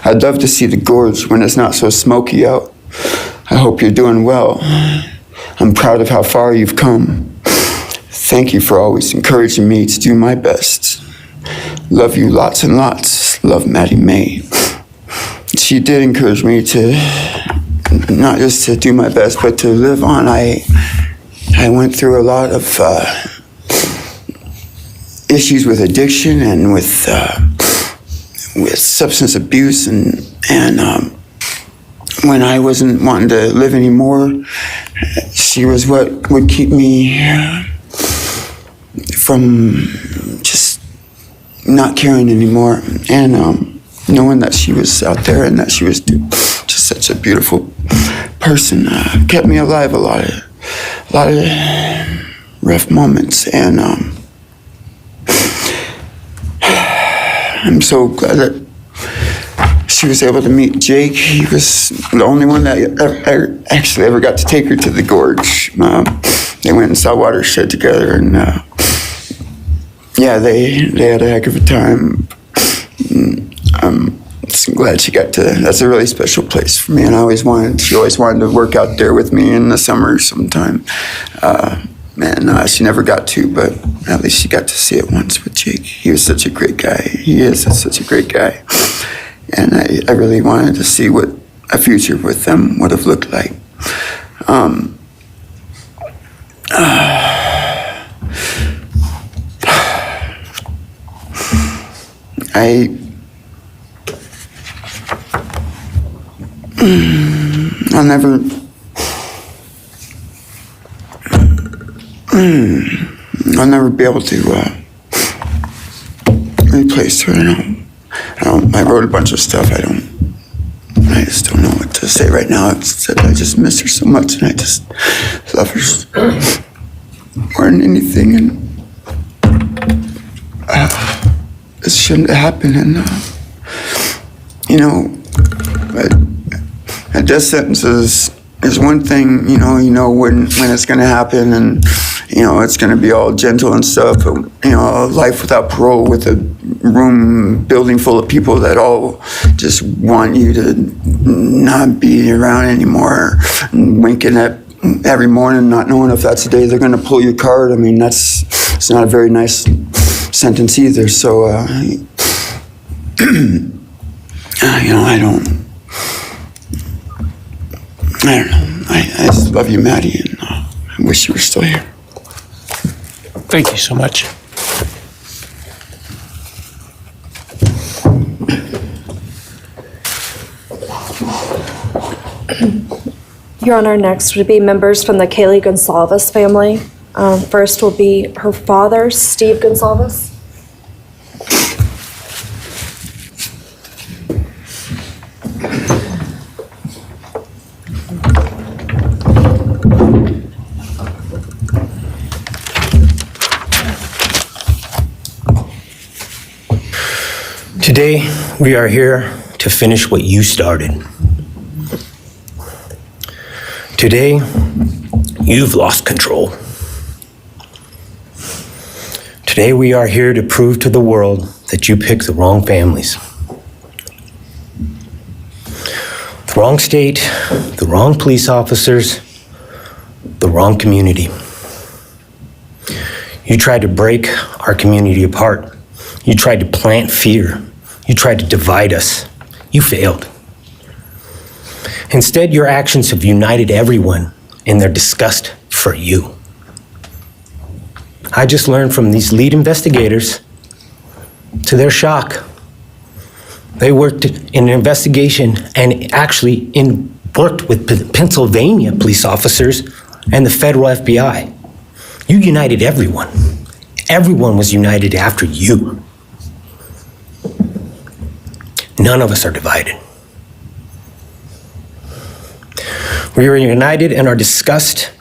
I'd love to see the gorge when it's not so smoky out. I hope you're doing well. I'm proud of how far you've come. Thank you for always encouraging me to do my best. Love you lots and lots. Love, Maddie Mae. She did encourage me to not just to do my best, but to live on. I went through a lot of issues with addiction and with substance abuse, and when I wasn't wanting to live anymore, she was what would keep me from just not caring anymore, and knowing that she was out there and that she was just such a beautiful person kept me alive a lot of rough moments, and I'm so glad that she was able to meet Jake. He was the only one that actually ever got to take her to the gorge. They went and saw Watershed together, and yeah, they had a heck of a time. I'm just glad she got to. That's a really special place for me, and she always wanted to work out there with me in the summer sometime. She never got to, but at least she got to see it once with Jake. He was such a great guy. He is such a great guy. And I really wanted to see what a future with them would have looked like. I'll never be able to replace her. I wrote a bunch of stuff. I just don't know what to say right now. Except I just miss her so much, and I just love her more than anything. And it shouldn't have happened. And a death sentence is one thing. When it's going to happen, and it's going to be all gentle and stuff. But, life without parole, with a building full of people that all just want you to not be around anymore, and winking at every morning, not knowing if that's the day they're going to pull your card. I mean, it's not a very nice sentence either. So, I don't know. I just love you, Maddie, and I wish you were still here. Thank you so much. Your Honor, next would be members from the Kaylee Goncalves family. First will be her father, Steve Goncalves. Today, we are here to finish what you started. Today, you've lost control. Today, we are here to prove to the world that you picked the wrong families. The wrong state, the wrong police officers, the wrong community. You tried to break our community apart. You tried to plant fear. You tried to divide us. You failed. Instead, your actions have united everyone in their disgust for you. I just learned from these lead investigators, to their shock, they worked in an investigation and actually worked with Pennsylvania police officers and the federal FBI. You united everyone. Everyone was united after you. None of us are divided. We are united in our disgust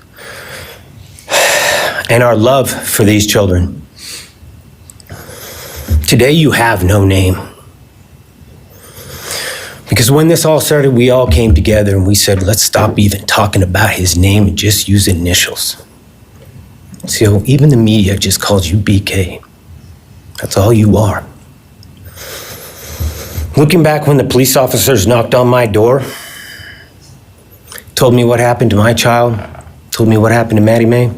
and our love for these children. Today you have no name. Because when this all started, we all came together and we said, let's stop even talking about his name and just use initials. So even the media just calls you BK. That's all you are. Looking back when the police officers knocked on my door, told me what happened to my child, told me what happened to Maddie Mae,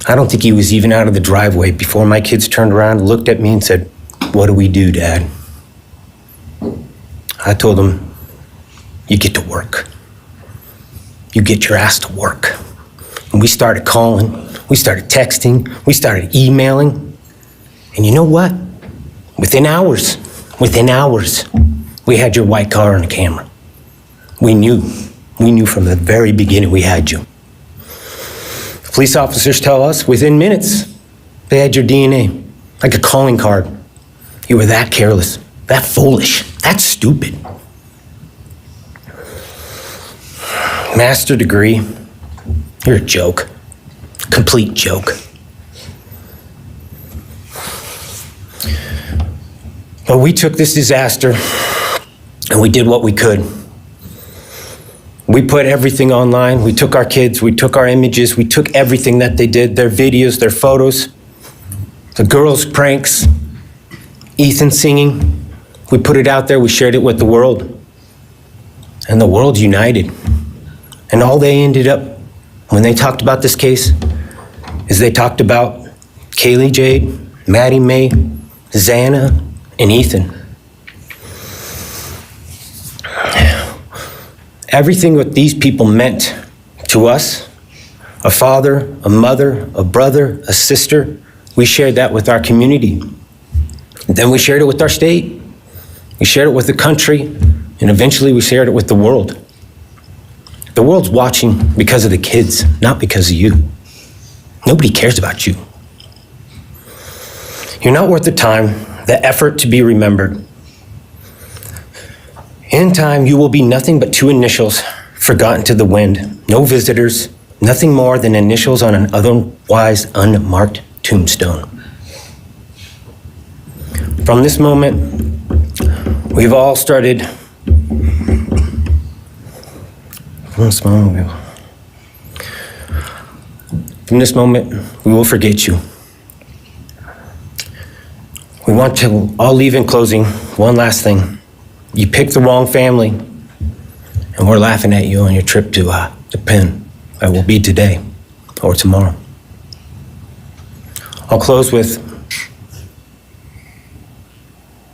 I don't think he was even out of the driveway before my kids turned around and looked at me and said, "What do we do, Dad?" I told them, "You get to work. You get your ass to work." And we started calling, we started texting, we started emailing. And you know what? Within hours, we had your white car on the camera. We knew from the very beginning we had you. Police officers tell us within minutes they had your DNA, like a calling card. You were that careless, that foolish, that stupid. Master degree, you're a joke, complete joke. But we took this disaster and we did what we could. We put everything online. We took our kids, we took our images, we took everything that they did, their videos, their photos, the girls' pranks, Ethan singing. We put it out there, we shared it with the world. And the world united. And all they ended up, when they talked about this case, is they talked about Kaylee Jade, Maddie Mae, Xana, and Ethan. Everything what these people meant to us, a father, a mother, a brother, a sister, we shared that with our community. Then we shared it with our state. We shared it with the country, and eventually we shared it with the world. The world's watching because of the kids, not because of you. Nobody cares about you. You're not worth the time, the effort to be remembered. In time, you will be nothing but two initials forgotten to the wind. No visitors, nothing more than initials on an otherwise unmarked tombstone. From this moment, we've all started. From this moment, we will forget you. We want to all leave in closing. One last thing. You picked the wrong family, and we're laughing at you on your trip to the pen. That will be today or tomorrow. I'll close with,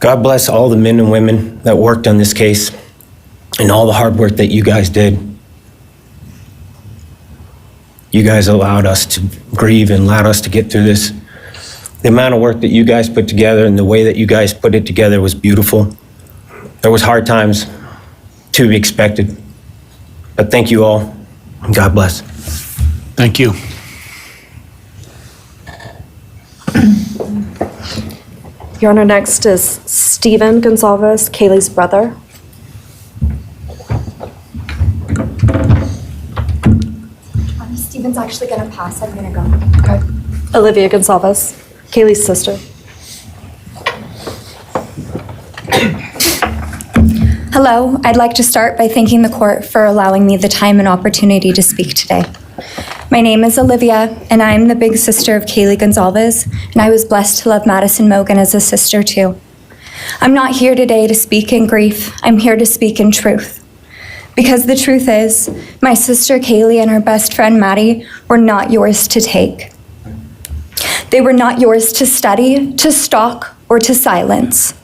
God bless all the men and women that worked on this case and all the hard work that you guys did. You guys allowed us to grieve and allowed us to get through this. The amount of work that you guys put together and the way that you guys put it together was beautiful. There was hard times to be expected, but thank you all, and God bless. Thank you. Your Honor, next is Stephen Goncalves, Kaylee's brother. Stephen's actually gonna pass. I'm gonna go. Okay. Olivia Goncalves, Kaylee's sister. Hello, I'd like to start by thanking the court for allowing me the time and opportunity to speak today. My name is Olivia, and I'm the big sister of Kaylee Goncalves, and I was blessed to love Madison Mogen as a sister too. I'm not here today to speak in grief, I'm here to speak in truth. Because the truth is, my sister Kaylee and her best friend Maddie were not yours to take. They were not yours to study, to stalk, or to silence.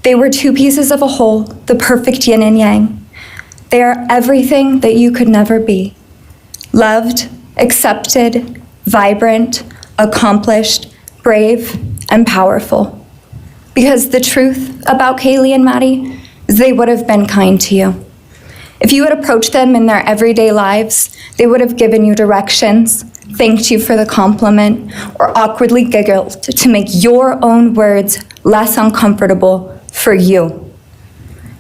They were two pieces of a whole, the perfect yin and yang. They are everything that you could never be. Loved, accepted, vibrant, accomplished, brave, and powerful. Because the truth about Kaylee and Maddie is they would have been kind to you. If you had approached them in their everyday lives, they would have given you directions, thanked you for the compliment, or awkwardly giggled to make your own words less uncomfortable for you.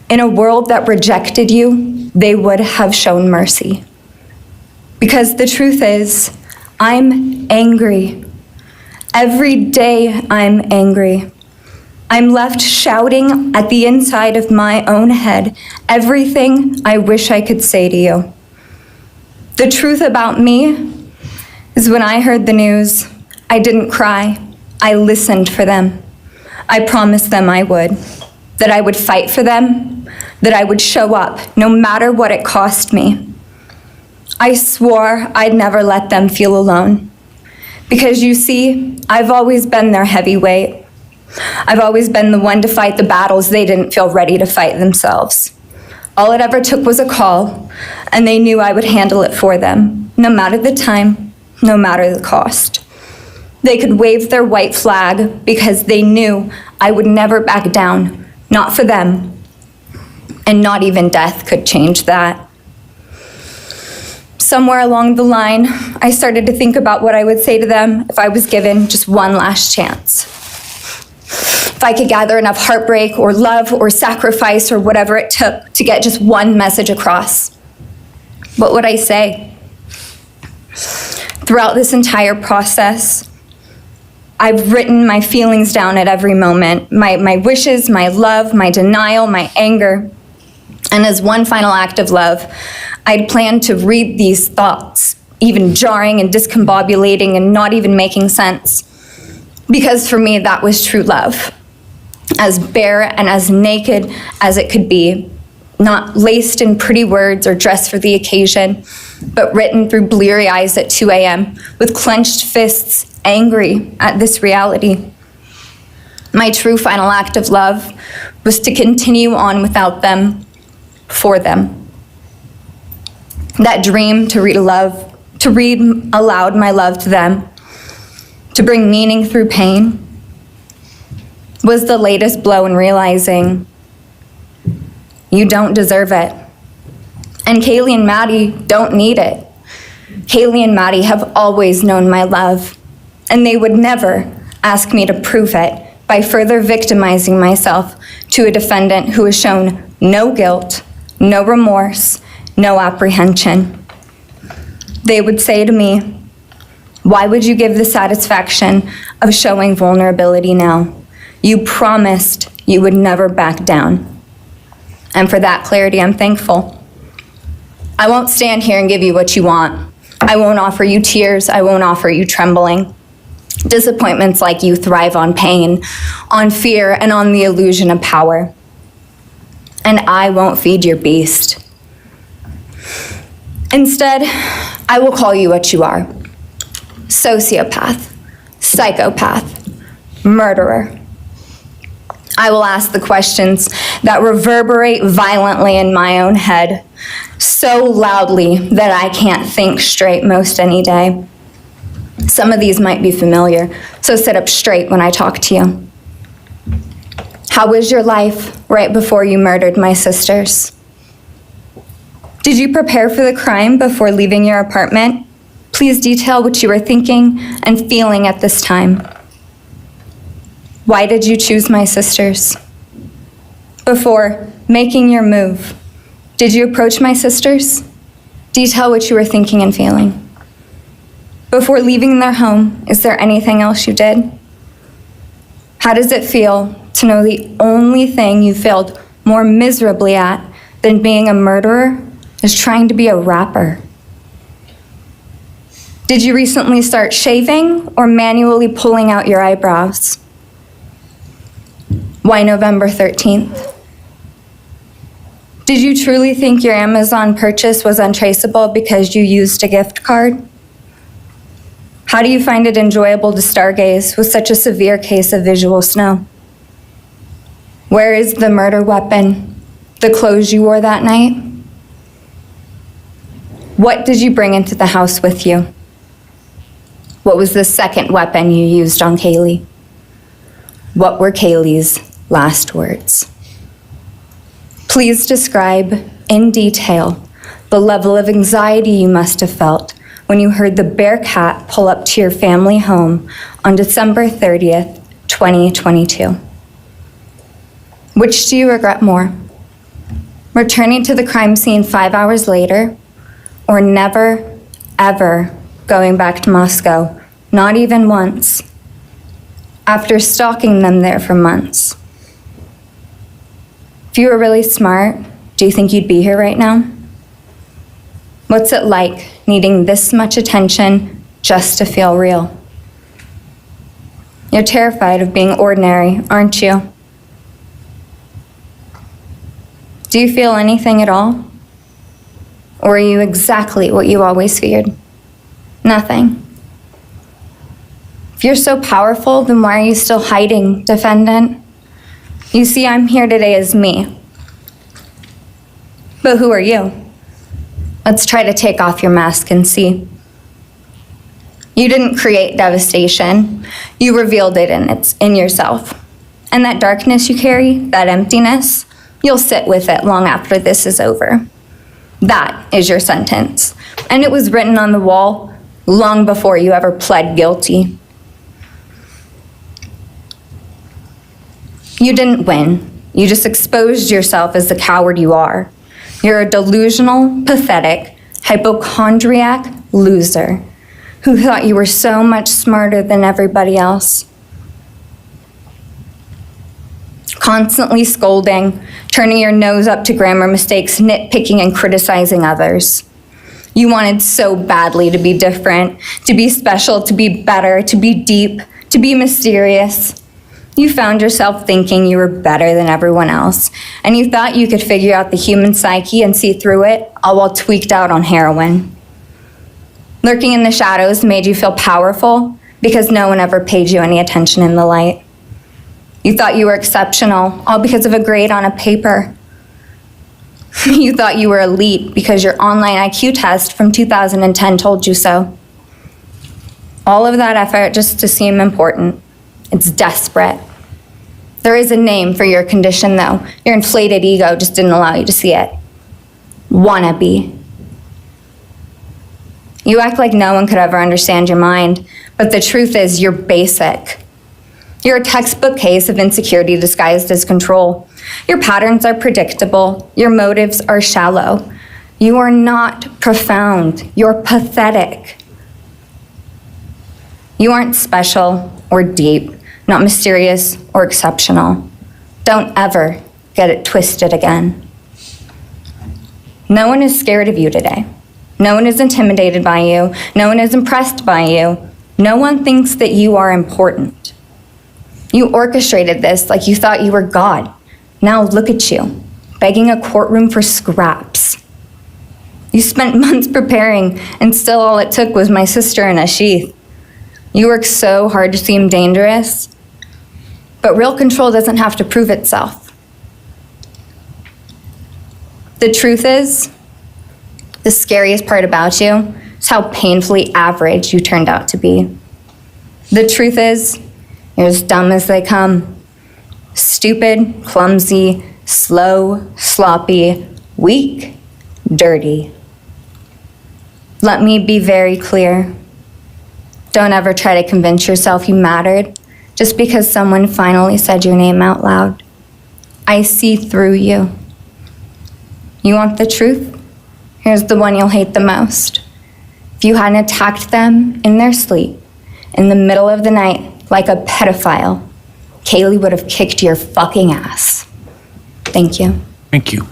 In a world that rejected you, they would have shown mercy. Because the truth is, I'm angry. Every day I'm angry. I'm left shouting at the inside of my own head everything I wish I could say to you. The truth about me is when I heard the news, I didn't cry. I listened for them. I promised them I would, that I would fight for them, that I would show up, no matter what it cost me. I swore I'd never let them feel alone. Because you see, I've always been their heavyweight. I've always been the one to fight the battles they didn't feel ready to fight themselves. All it ever took was a call, and they knew I would handle it for them, no matter the time, no matter the cost. They could wave their white flag because they knew I would never back down, not for them, and not even death could change that. Somewhere along the line, I started to think about what I would say to them if I was given just one last chance. If I could gather enough heartbreak or love or sacrifice or whatever it took to get just one message across, what would I say? Throughout this entire process, I've written my feelings down at every moment, my wishes, my love, my denial, my anger. And as one final act of love, I'd planned to read these thoughts, even jarring and discombobulating and not even making sense. Because for me, that was true love. As bare and as naked as it could be, not laced in pretty words or dressed for the occasion, but written through bleary eyes at 2 a.m. with clenched fists, angry at this reality. My true final act of love was to continue on without them, for them. That dream to read aloud my love to them, to bring meaning through pain, was the latest blow in realizing you don't deserve it. And Kaylee and Maddie don't need it. Kaylee and Maddie have always known my love, and they would never ask me to prove it by further victimizing myself to a defendant who has shown no guilt, no remorse, no apprehension. They would say to me, "Why would you give the satisfaction of showing vulnerability now? You promised you would never back down." And for that clarity, I'm thankful. I won't stand here and give you what you want. I won't offer you tears. I won't offer you trembling. Disappointments like you thrive on pain, on fear, and on the illusion of power. And I won't feed your beast. Instead, I will call you what you are: sociopath, psychopath, murderer. I will ask the questions that reverberate violently in my own head, so loudly that I can't think straight most any day. Some of these might be familiar, so sit up straight when I talk to you. How was your life right before you murdered my sisters? Did you prepare for the crime before leaving your apartment? Please detail what you were thinking and feeling at this time. Why did you choose my sisters? Before making your move, did you approach my sisters? Detail what you were thinking and feeling. Before leaving their home, is there anything else you did? How does it feel to know the only thing you failed more miserably at than being a murderer is trying to be a rapper? Did you recently start shaving or manually pulling out your eyebrows? Why November 13th? Did you truly think your Amazon purchase was untraceable because you used a gift card? How do you find it enjoyable to stargaze with such a severe case of visual snow? Where is the murder weapon? The clothes you wore that night? What did you bring into the house with you? What was the second weapon you used on Kaylee? What were Kaylee's last words? Please describe in detail the level of anxiety you must have felt when you heard the Bearcat pull up to your family home on December 30th, 2022. Which do you regret more? Returning to the crime scene 5 hours later, or never, ever going back to Moscow, not even once, after stalking them there for months? If you were really smart, do you think you'd be here right now? What's it like needing this much attention just to feel real? You're terrified of being ordinary, aren't you? Do you feel anything at all? Or are you exactly what you always feared? Nothing. If you're so powerful, then why are you still hiding, defendant? You see, I'm here today as me. But who are you? Let's try to take off your mask and see. You didn't create devastation. You revealed it, and it's in yourself. And that darkness you carry, that emptiness, you'll sit with it long after this is over. That is your sentence. And it was written on the wall long before you ever pled guilty. You didn't win. You just exposed yourself as the coward you are. You're a delusional, pathetic, hypochondriac loser who thought you were so much smarter than everybody else. Constantly scolding, turning your nose up to grammar mistakes, nitpicking and criticizing others. You wanted so badly to be different, to be special, to be better, to be deep, to be mysterious. You found yourself thinking you were better than everyone else, and you thought you could figure out the human psyche and see through it, all while tweaked out on heroin. Lurking in the shadows made you feel powerful because no one ever paid you any attention in the light. You thought you were exceptional, all because of a grade on a paper. You thought you were elite because your online IQ test from 2010 told you so. All of that effort just to seem important. It's desperate. There is a name for your condition, though. Your inflated ego just didn't allow you to see it. Wannabe. You act like no one could ever understand your mind, but the truth is you're basic. You're a textbook case of insecurity disguised as control. Your patterns are predictable. Your motives are shallow. You are not profound. You're pathetic. You aren't special or deep, not mysterious or exceptional. Don't ever get it twisted again. No one is scared of you today. No one is intimidated by you. No one is impressed by you. No one thinks that you are important. You orchestrated this like you thought you were God. Now look at you, begging a courtroom for scraps. You spent months preparing, and still all it took was my sister in a sheath. You work so hard to seem dangerous, but real control doesn't have to prove itself. The truth is, the scariest part about you is how painfully average you turned out to be. The truth is, you're as dumb as they come. Stupid, clumsy, slow, sloppy, weak, dirty. Let me be very clear. Don't ever try to convince yourself you mattered just because someone finally said your name out loud. I see through you. You want the truth? Here's the one you'll hate the most. If you hadn't attacked them in their sleep, in the middle of the night, like a pedophile, Kaylee would have kicked your fucking ass. Thank you. Thank you.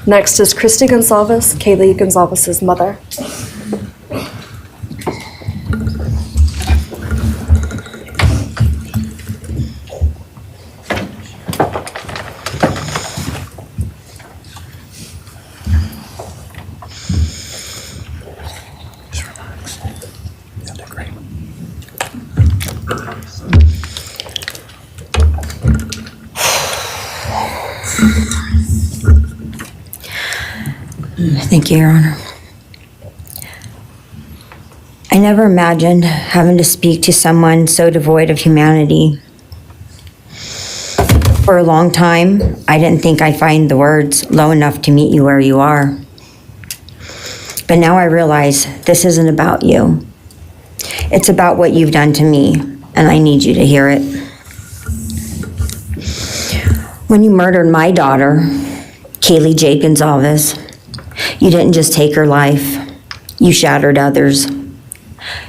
Next is Christy Goncalves, Kaylee Goncalves' mother. Thank you, Your Honor. I never imagined having to speak to someone so devoid of humanity. For a long time, I didn't think I'd find the words low enough to meet you where you are. But now I realize this isn't about you. It's about what you've done to me, and I need you to hear it. When you murdered my daughter, Kaylee J. Goncalves, You didn't just take her life, you shattered others.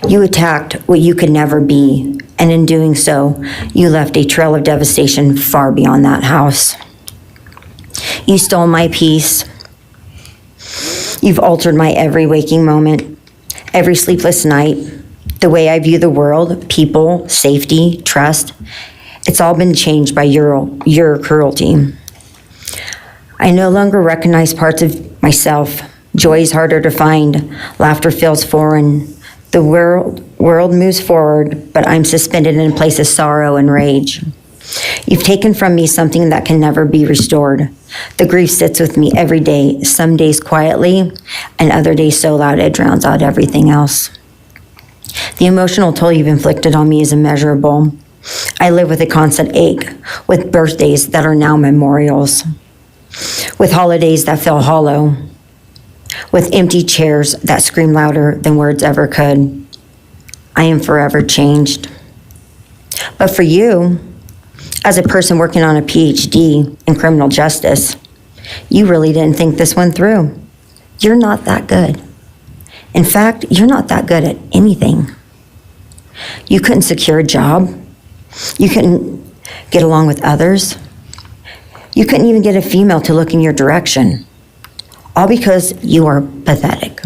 You attacked what you could never be, and in doing so, you left a trail of devastation far beyond that house. You stole my peace. You've altered my every waking moment, every sleepless night, the way I view the world, people, safety, trust. It's all been changed by your cruelty. I no longer recognize parts of myself. Joy is harder to find. Laughter feels foreign. The world moves forward, but I'm suspended in a place of sorrow and rage. You've taken from me something that can never be restored. The grief sits with me every day, some days quietly, and other days so loud it drowns out everything else. The emotional toll you've inflicted on me is immeasurable. I live with a constant ache, with birthdays that are now memorials, with holidays that feel hollow, with empty chairs that scream louder than words ever could. I am forever changed. But for you, as a person working on a PhD in criminal justice, you really didn't think this one through. You're not that good. In fact, you're not that good at anything. You couldn't secure a job. You couldn't get along with others. You couldn't even get a female to look in your direction. All because you are pathetic.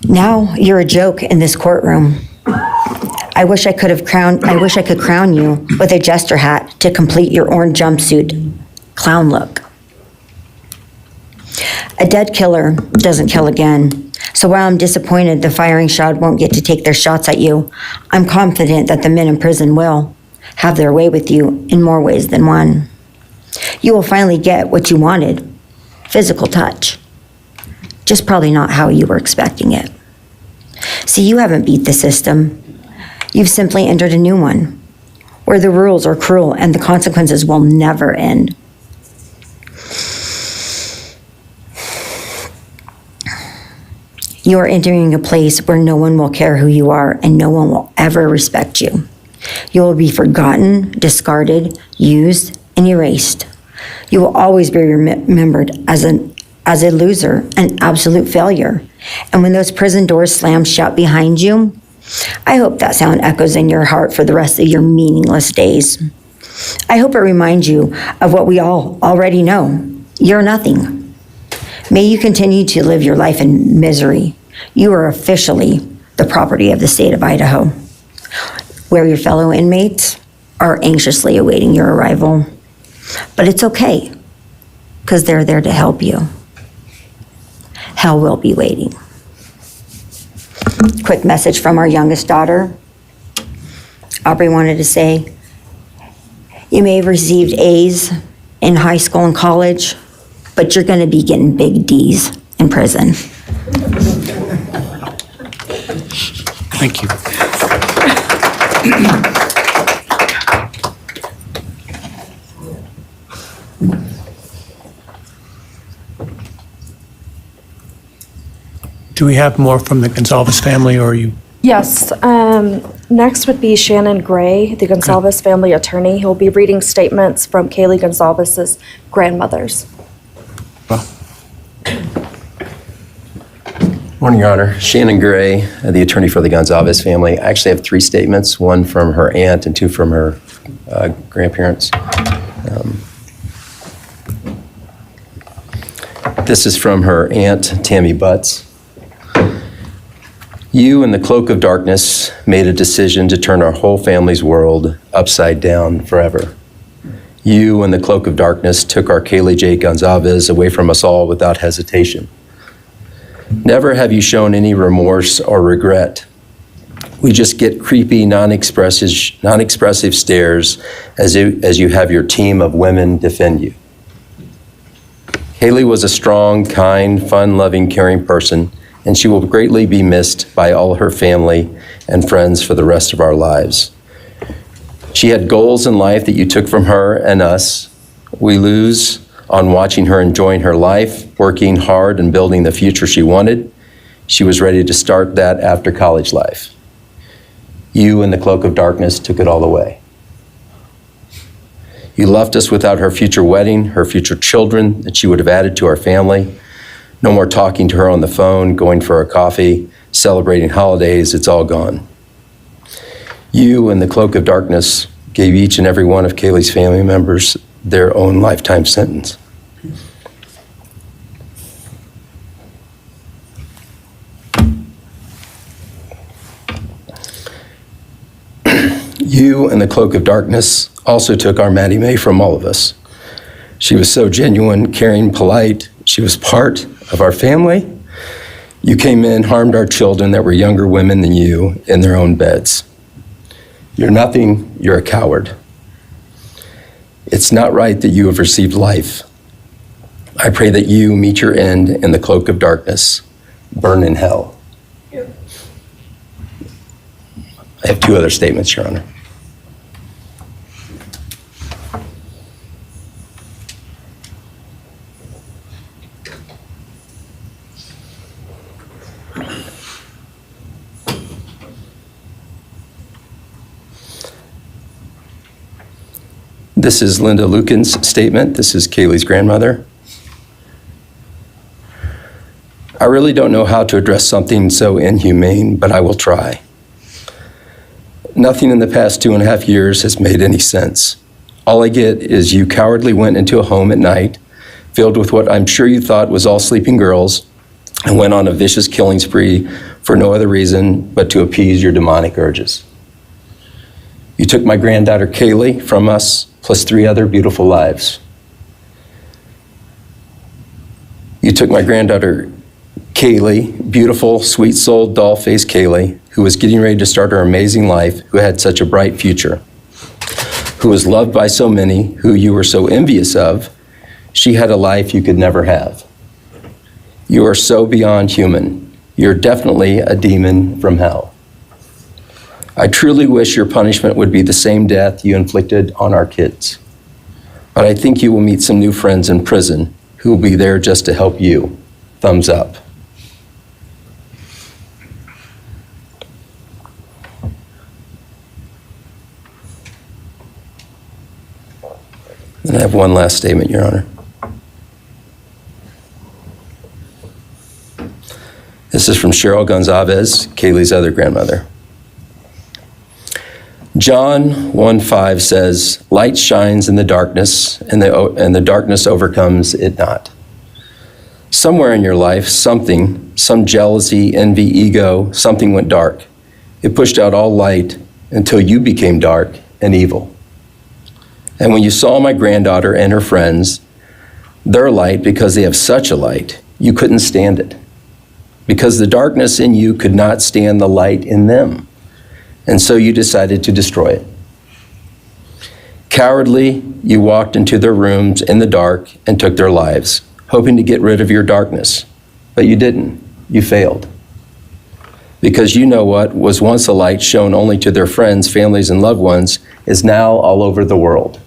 Now you're a joke in this courtroom. I wish I could crown you with a jester hat to complete your orange jumpsuit clown look. A dead killer doesn't kill again. So while I'm disappointed the firing squad won't get to take their shots at you, I'm confident that the men in prison will have their way with you in more ways than one. You will finally get what you wanted, physical touch. Just probably not how you were expecting it. See, you haven't beat the system. You've simply entered a new one, where the rules are cruel and the consequences will never end. You are entering a place where no one will care who you are and no one will ever respect you. You will be forgotten, discarded, used, and erased. You will always be remembered as a loser, an absolute failure. And when those prison doors slam shut behind you, I hope that sound echoes in your heart for the rest of your meaningless days. I hope it reminds you of what we all already know. You're nothing. May you continue to live your life in misery. You are officially the property of the state of Idaho, where your fellow inmates are anxiously awaiting your arrival. But it's okay, because they're there to help you. Hell will be waiting. Quick message from our youngest daughter. Aubrey wanted to say, you may have received A's in high school and college, but you're going to be getting big D's in prison. Thank you. Do we have more from the Goncalves family, or are you? Yes. Next would be Shannon Gray, the Goncalves family attorney. He'll be reading statements from Kaylee Goncalves' grandmothers. Morning, Your Honor. Shannon Gray, the attorney for the Goncalves family. I actually have 3 statements, one from her aunt and 2 from her grandparents. This is from her aunt, Tammy Butts. You, in the cloak of darkness, made a decision to turn our whole family's world upside down forever. You, in the cloak of darkness, took our Kaylee J. Goncalves away from us all without hesitation. Never have you shown any remorse or regret. We just get creepy, non-expressive stares as you have your team of women defend you. Kaylee was a strong, kind, fun-loving, caring person, and she will greatly be missed by all her family and friends for the rest of our lives. She had goals in life that you took from her and us. We lose on watching her enjoying her life, working hard and building the future she wanted. She was ready to start that after college life. You, in the cloak of darkness, took it all away. You left us without her future wedding, her future children that she would have added to our family. No more talking to her on the phone, going for a coffee, celebrating holidays. It's all gone. You, in the cloak of darkness, gave each and every one of Kaylee's family members their own lifetime sentence. You, in the cloak of darkness, also took our Maddie Mae from all of us. She was so genuine, caring, polite. She was part of our family. You came in, harmed our children that were younger women than you in their own beds. You're nothing, you're a coward. It's not right that you have received life. I pray that you meet your end in the cloak of darkness, burn in hell. I have 2 other statements, Your Honor. This is Linda Lucan's statement. This is Kaylee's grandmother. I really don't know how to address something so inhumane, but I will try. Nothing in the past 2.5 years has made any sense. All I get is you cowardly went into a home at night, filled with what I'm sure you thought was all sleeping girls, and went on a vicious killing spree for no other reason but to appease your demonic urges. You took my granddaughter Kaylee from us, plus 3 other beautiful lives. You took my granddaughter Kaylee, beautiful, sweet-souled, doll-faced Kaylee, who was getting ready to start her amazing life, who had such a bright future, who was loved by so many, who you were so envious of. She had a life you could never have. You are so beyond human. You're definitely a demon from hell. I truly wish your punishment would be the same death you inflicted on our kids. But I think you will meet some new friends in prison who will be there just to help you. Thumbs up. And I have one last statement, Your Honor. This is from Cheryl Goncalves, Kaylee's other grandmother. John 1:5 says, light shines in the darkness, and the darkness overcomes it not. Somewhere in your life, some jealousy, envy, ego, something went dark. It pushed out all light until you became dark and evil. And when you saw my granddaughter and her friends, their light, because they have such a light, you couldn't stand it. Because the darkness in you could not stand the light in them. And so you decided to destroy it. Cowardly, you walked into their rooms in the dark and took their lives, hoping to get rid of your darkness. But you didn't. You failed. Because you know what was once a light shown only to their friends, families, and loved ones is now all over the world.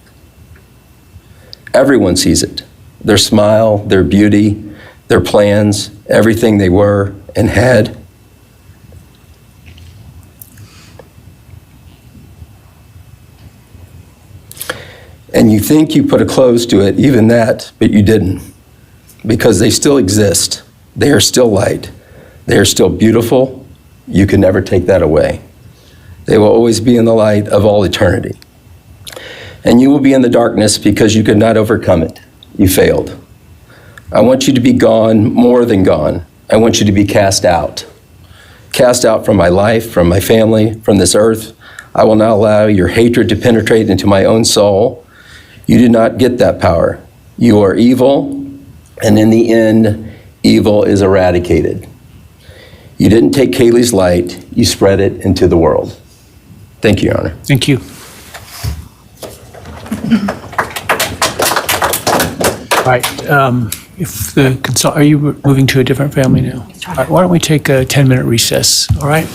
Everyone sees it. Their smile, their beauty, their plans, everything they were and had. And you think you put a close to it, even that, but you didn't. Because they still exist. They are still light. They are still beautiful. You can never take that away. They will always be in the light of all eternity. And you will be in the darkness because you could not overcome it. You failed. I want you to be gone, more than gone. I want you to be cast out. Cast out from my life, from my family, from this earth. I will not allow your hatred to penetrate into my own soul. You do not get that power. You are evil, and in the end, evil is eradicated. You didn't take Kaylee's light, you spread it into the world. Thank you, Your Honor. Thank you. All right, if the are you moving to a different family now? All right, why don't we take a 10-minute recess, all right?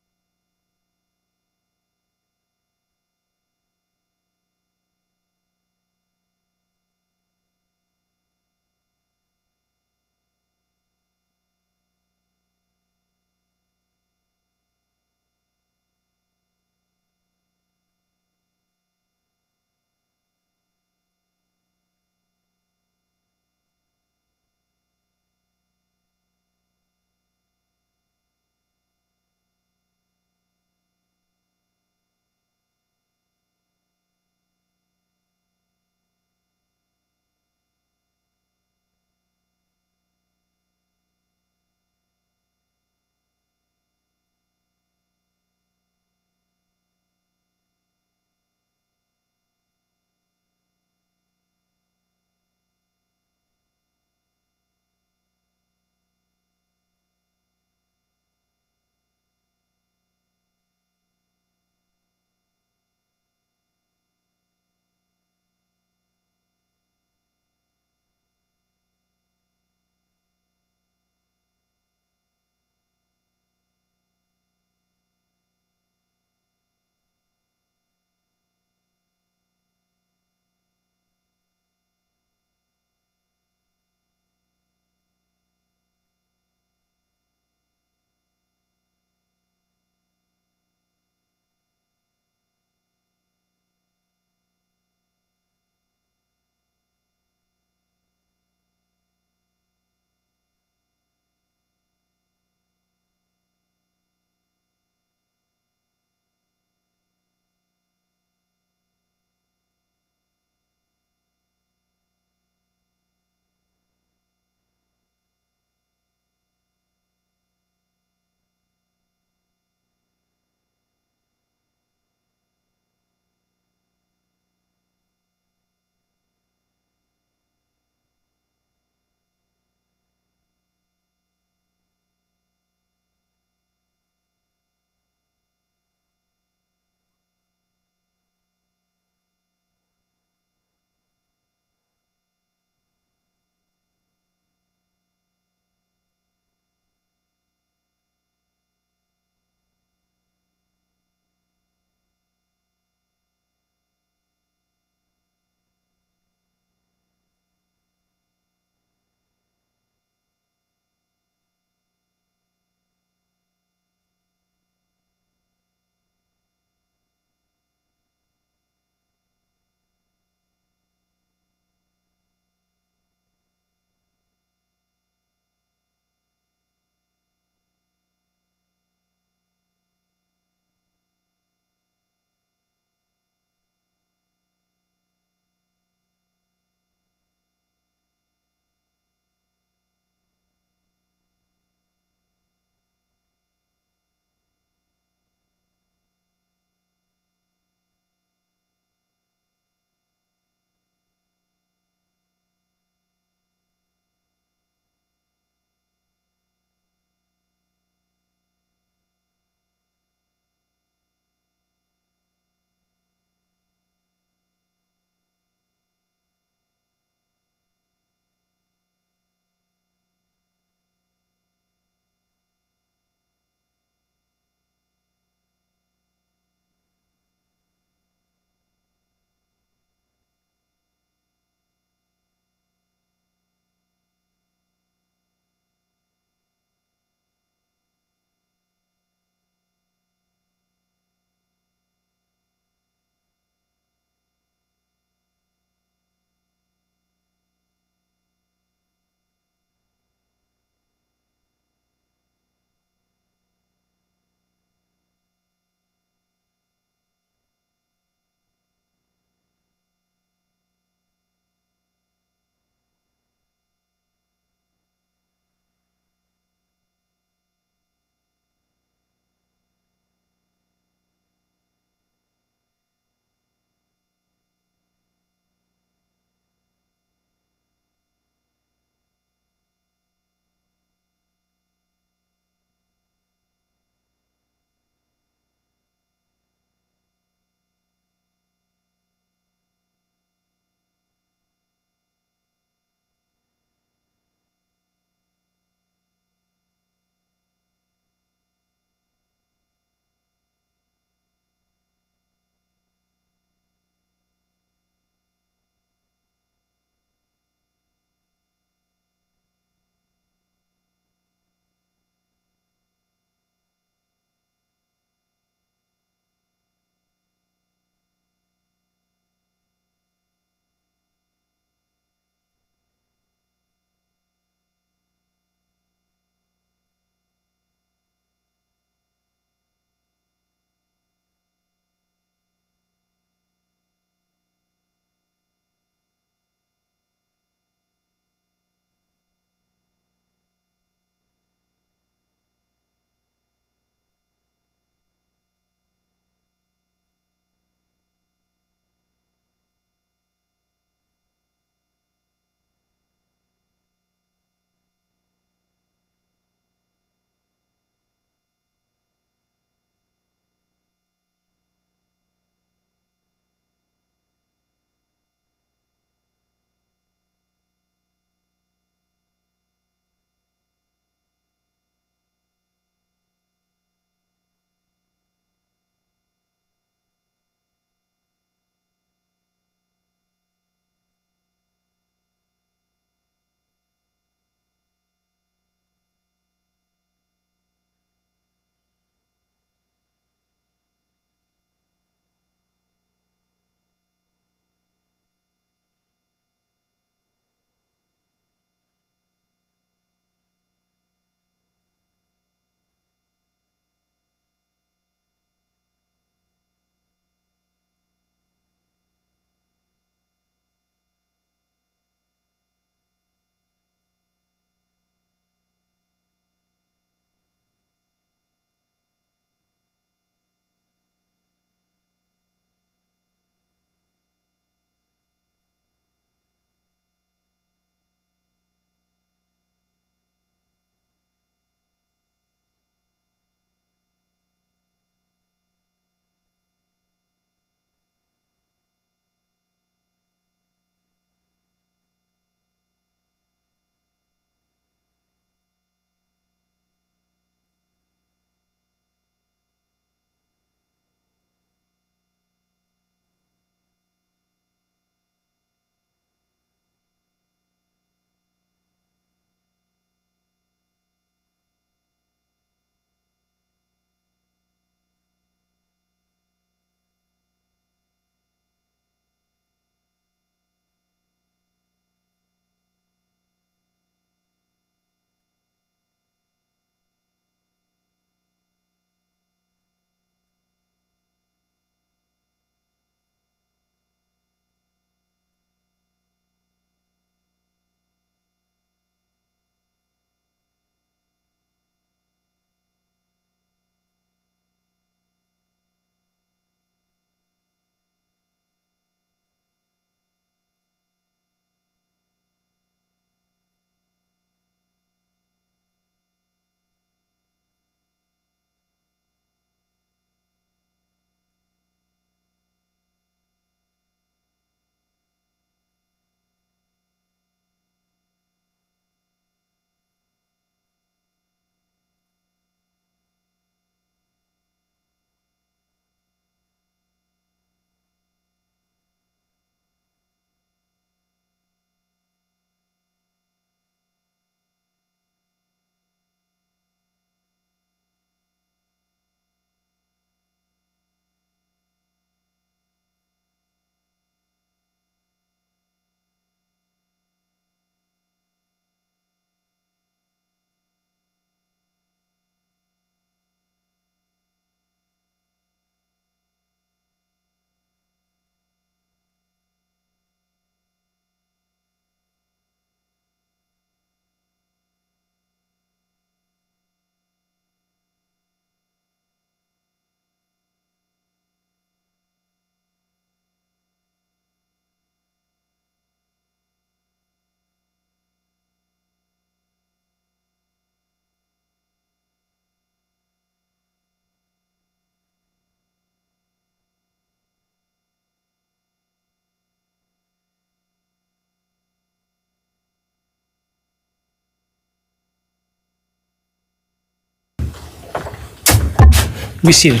Be seated.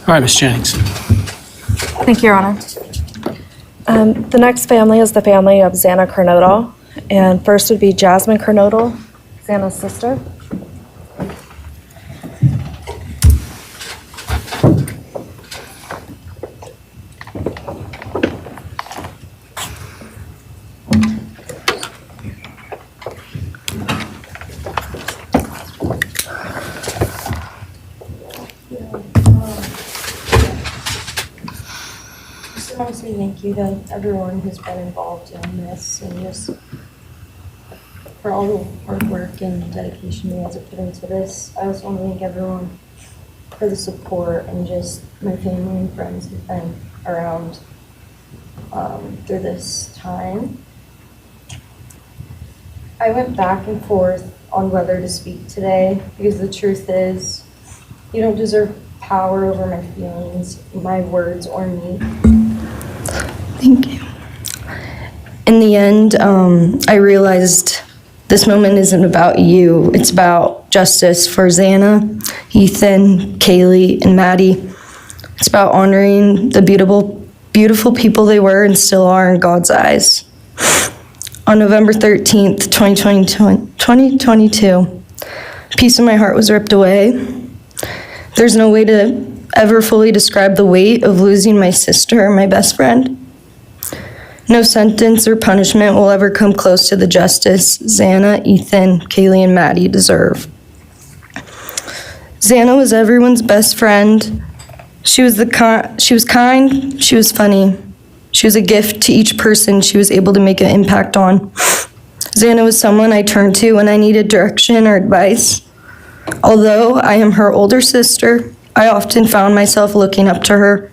All right, Ms. Jennings. Thank you, Your Honor. The next family is the family of Xana Kernodle, and first would be Jasmine Kernodle, Xana's sister. I want to say thank you to everyone who's been involved in this and just for all the hard work and dedication you guys have put into this. I also want to thank everyone for the support and just my family and friends who've been around through this time. I went back and forth on whether to speak today because the truth is you don't deserve power over my feelings, my words, or me. Thank you. In the end, I realized this moment isn't about you. It's about justice for Xana, Ethan, Kaylee, and Maddie. It's about honoring the beautiful people they were and still are in God's eyes. On November 13th, 2022, a piece of my heart was ripped away. There's no way to ever fully describe the weight of losing my sister, my best friend. No sentence or punishment will ever come close to the justice Xana, Ethan, Kaylee, and Maddie deserve. Xana was everyone's best friend. She was kind, she was funny. She was a gift to each person she was able to make an impact on. Xana was someone I turned to when I needed direction or advice. Although I am her older sister, I often found myself looking up to her.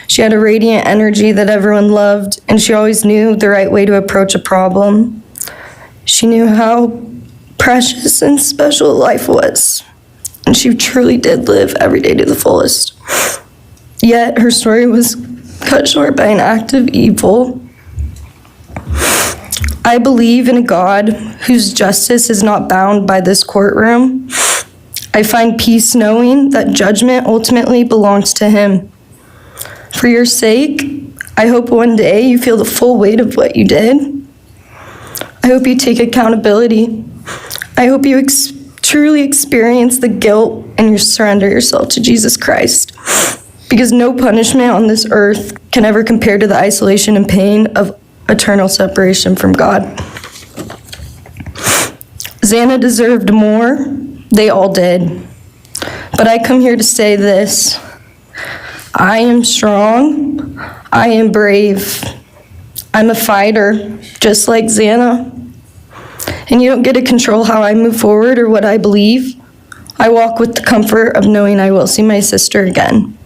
She had a radiant energy that everyone loved, and she always knew the right way to approach a problem. She knew how precious and special life was, and she truly did live every day to the fullest. Yet her story was cut short by an act of evil. I believe in a God whose justice is not bound by this courtroom. I find peace knowing that judgment ultimately belongs to Him. For your sake, I hope one day you feel the full weight of what you did. I hope you take accountability. I hope you truly experience the guilt and you surrender yourself to Jesus Christ. Because no punishment on this earth can ever compare to the isolation and pain of eternal separation from God. Xana deserved more. They all did. But I come here to say this. I am strong. I am brave. I'm a fighter, just like Xana. And you don't get to control how I move forward or what I believe. I walk with the comfort of knowing I will see my sister again.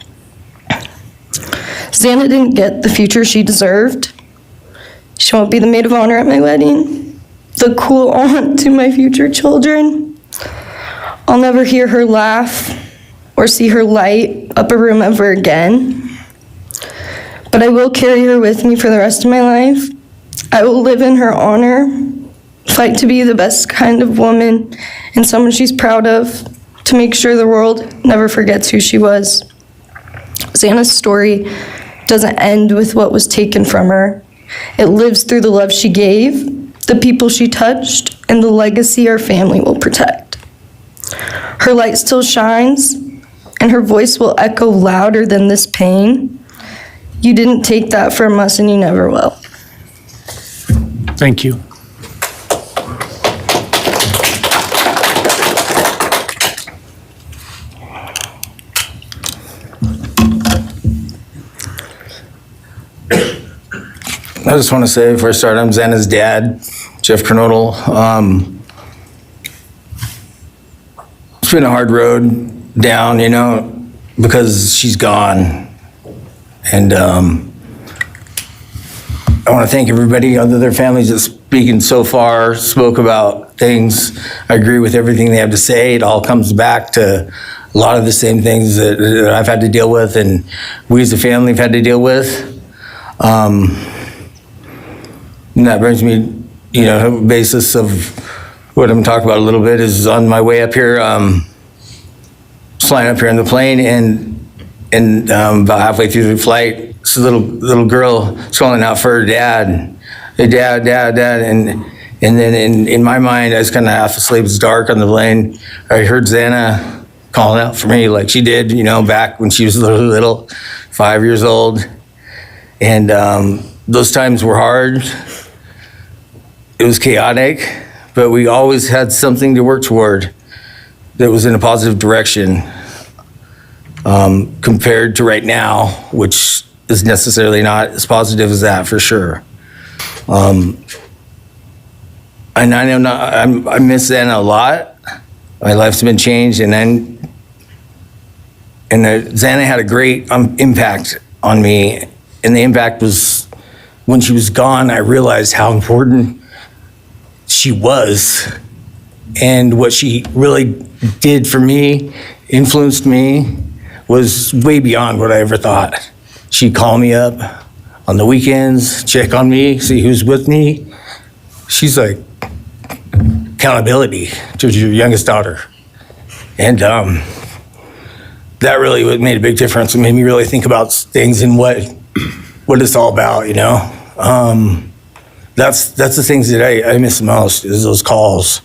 Xana didn't get the future she deserved. She won't be the maid of honor at my wedding, the cool aunt to my future children. I'll never hear her laugh or see her light up a room ever again. But I will carry her with me for the rest of my life. I will live in her honor, fight to be the best kind of woman and someone she's proud of, to make sure the world never forgets who she was. Xana's story doesn't end with what was taken from her. It lives through the love she gave, the people she touched, and the legacy our family will protect. Her light still shines, and her voice will echo louder than this pain. You didn't take that from us, and you never will. Thank you. I just want to say before I start, I'm Xana's dad, Jeff Kernodle. It's been a hard road down, because she's gone. And I want to thank everybody, other their families that's speaking so far, spoke about things. I agree with everything they have to say. It all comes back to a lot of the same things that I've had to deal with and we as a family have had to deal with. And that brings me, basis of what I'm talking about a little bit is on my way up here, flying up here in the plane, and about halfway through the flight, this little girl calling out for her dad, dad, and then in my mind, I was kind of half asleep. It's dark on the plane. I heard Xana calling out for me like she did, back when she was little, 5 years old. And those times were hard. It was chaotic, but we always had something to work toward that was in a positive direction, compared to right now, which is necessarily not as positive as that for sure. And I know I miss Xana a lot. My life's been changed, and Xana had a great impact on me. And the impact was when she was gone, I realized how important she was and what she really did for me, influenced me, was way beyond what I ever thought. She'd call me up on the weekends, check on me, see who's with me. She's like accountability to your youngest daughter. And that really made a big difference. It made me really think about things and what it's all about, That's the things that I miss the most, is those calls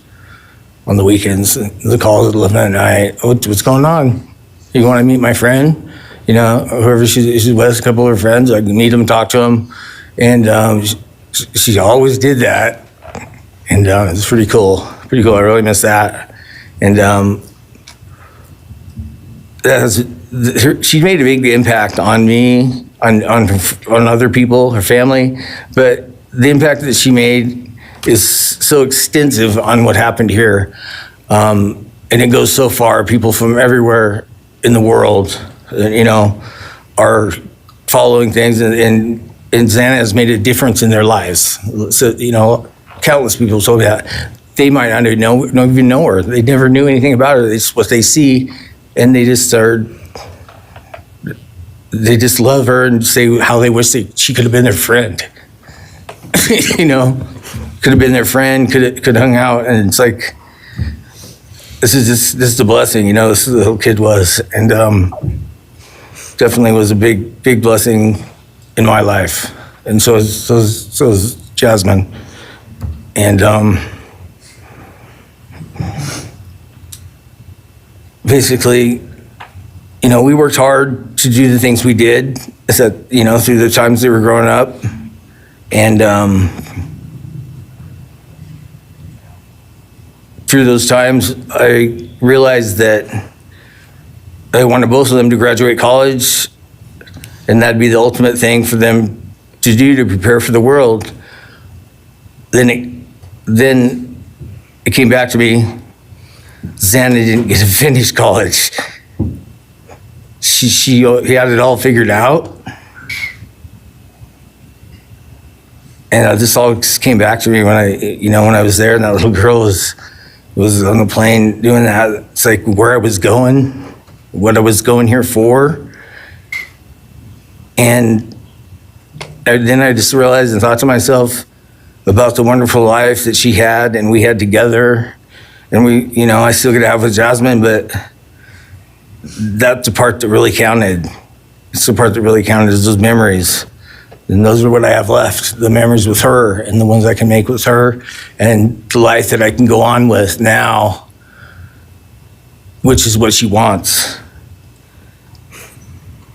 on the weekends, the calls at 11 at night. What's going on? You want to meet my friend? Whoever she's with, a couple of her friends, I can meet them, talk to them. And she always did that. And it's pretty cool. I really miss that. And she made a big impact on me, on other people, her family. But the impact that she made is so extensive on what happened here. And it goes so far. People from everywhere in the world, are following things. And Xana has made a difference in their lives. So, countless people told me that. They might not even know her. They never knew anything about her. It's what they see, and they just love her and say how they wish she could have been their friend. Could have been their friend, could have hung out, and it's like, this is a blessing, this is the little kid was, and definitely was a big blessing in my life, and so is Jasmine, and basically, we worked hard to do the things we did, through the times they were growing up. And through those times, I realized that I wanted both of them to graduate college, and that'd be the ultimate thing for them to do to prepare for the world. Then it came back to me, Xana didn't get to finish college. He had it all figured out. And this all came back to me when I was there, and that little girl was on the plane doing that. It's like where I was going, what I was going here for. And then I just realized and thought to myself about the wonderful life that she had and we had together. And I still get to have with Jasmine, but that's the part that really counted. It's the part that really counted, is those memories. And those are what I have left, the memories with her and the ones I can make with her and the life that I can go on with now, which is what she wants.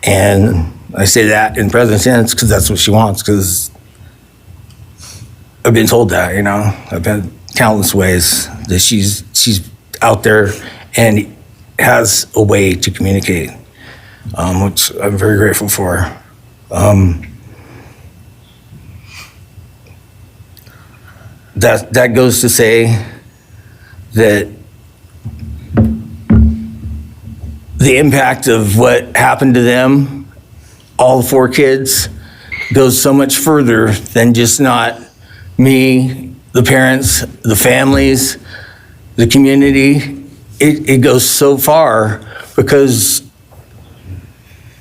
And I say that in present tense because that's what she wants, because I've been told that, I've had countless ways that she's out there and has a way to communicate, which I'm very grateful for. That goes to say that the impact of what happened to them, all 4 kids, goes so much further than just not me, the parents, the families, the community. It goes so far because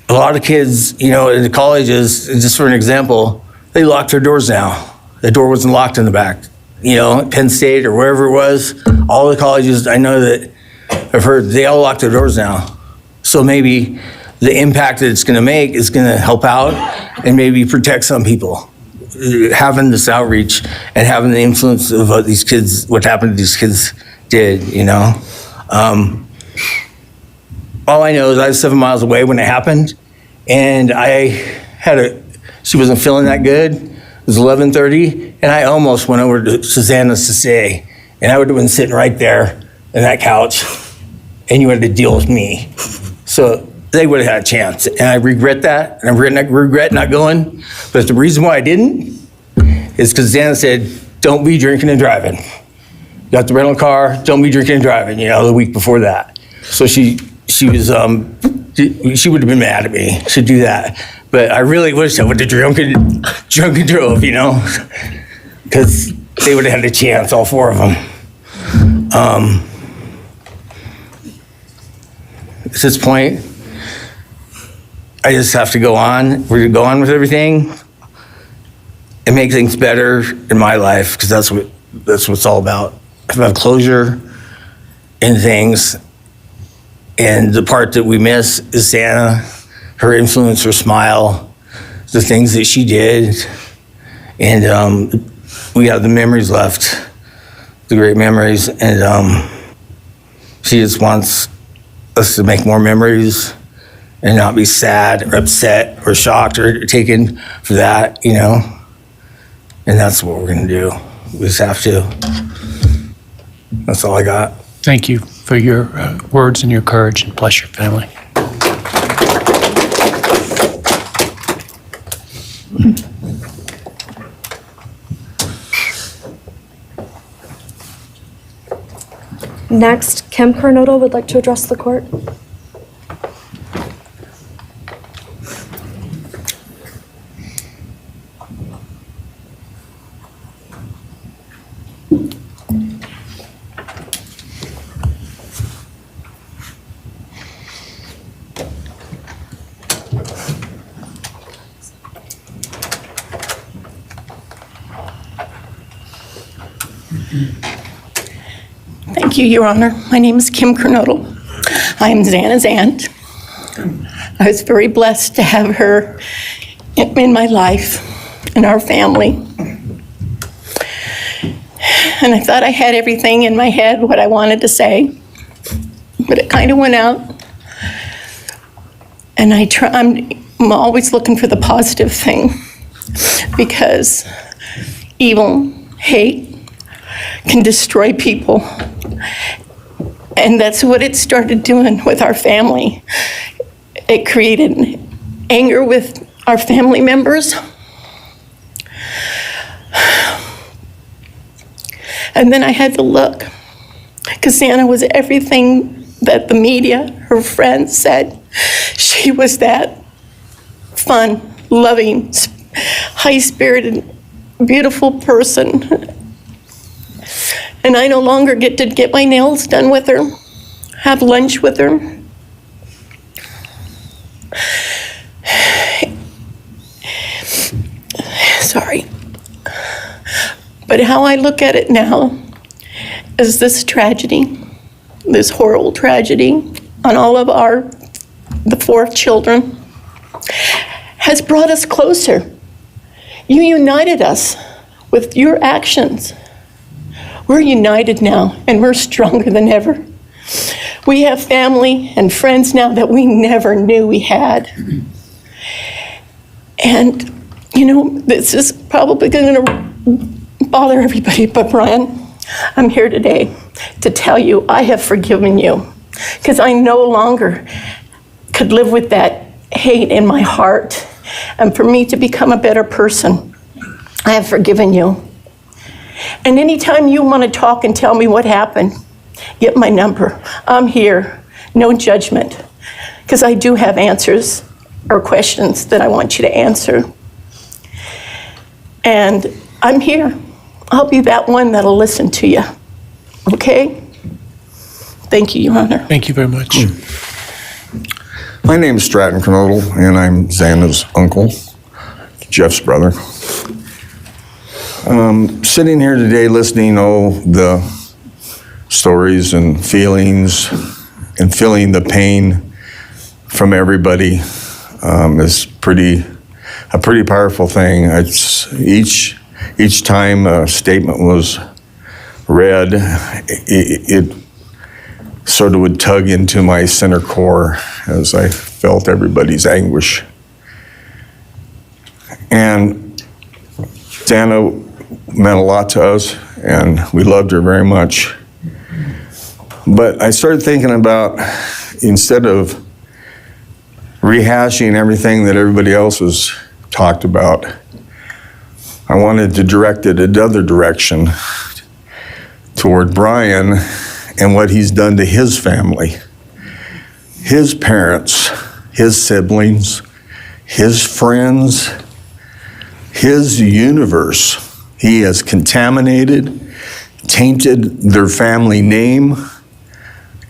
a lot of kids, in the colleges, just for an example, they lock their doors now. The door wasn't locked in the back Penn State or wherever it was, all the colleges, I know that I've heard they all lock their doors now. So maybe the impact that it's going to make is going to help out and maybe protect some people. Having this outreach and having the influence of what happened to these kids did, all I know is I was 7 miles away when it happened, and she wasn't feeling that good. It was 11:30, and I almost went over to Xana's to say, and I would have been sitting right there on that couch, and you had to deal with me. So they would have had a chance, and I regret that, and I regret not going. But the reason why I didn't is because Xana said, "Don't be drinking and driving. You got the rental car. Don't be drinking and driving." The week before that, so she was she would have been mad at me to do that. But I really wish I would have drunk and drove, because they would have had a chance, all four of them. At this point, I just have to go on. We're going to go on with everything and make things better in my life, because that's what it's all about. If I have closure in things, and the part that we miss is Xana, her influence, her smile, the things that she did, and we have the memories left, the great memories, and she just wants us to make more memories and not be sad or upset or shocked or taken for that, and that's what we're gonna do. We just have to. That's all I got. Thank you for your words and your courage, and bless your family. Next, Kim Kernodle would like to address the court. Thank you, Your Honor. My name is Kim Kernodle. I am Xana's aunt. I was very blessed to have her in my life, in our family. And I thought I had everything in my head, what I wanted to say, but it kind of went out. And I'm always looking for the positive thing, because evil, hate, can destroy people. And that's what it started doing with our family. It created anger with our family members. And then I had to look, because Xana was everything that the media, her friends said. She was that fun, loving, high-spirited, beautiful person. And I no longer get to get my nails done with her, have lunch with her. Sorry. But how I look at it now is this tragedy, this horrible tragedy on all of the 4 children, has brought us closer. You united us with your actions. We're united now, and we're stronger than ever. We have family and friends now that we never knew we had. And, this is probably going to bother everybody, but Bryan, I'm here today to tell you I have forgiven you, because I no longer could live with that hate in my heart. And for me to become a better person, I have forgiven you. And anytime you want to talk and tell me what happened, get my number. I'm here, no judgment, because I do have answers or questions that I want you to answer. And I'm here. I'll be that one that'll listen to you, okay? Thank you, Your Honor. Thank you very much. My name is Stratton Kernodle, and I'm Xana's uncle, Jeff's brother. Sitting here today listening to the stories and feelings and feeling the pain from everybody is a pretty powerful thing. It's each time a statement was read, it sort of would tug into my center core as I felt everybody's anguish. And Xana meant a lot to us, and we loved her very much. But I started thinking about, instead of rehashing everything that everybody else has talked about, I wanted to direct it another direction toward Bryan and what he's done to his family, his parents, his siblings, his friends, his universe. He has contaminated, tainted their family name,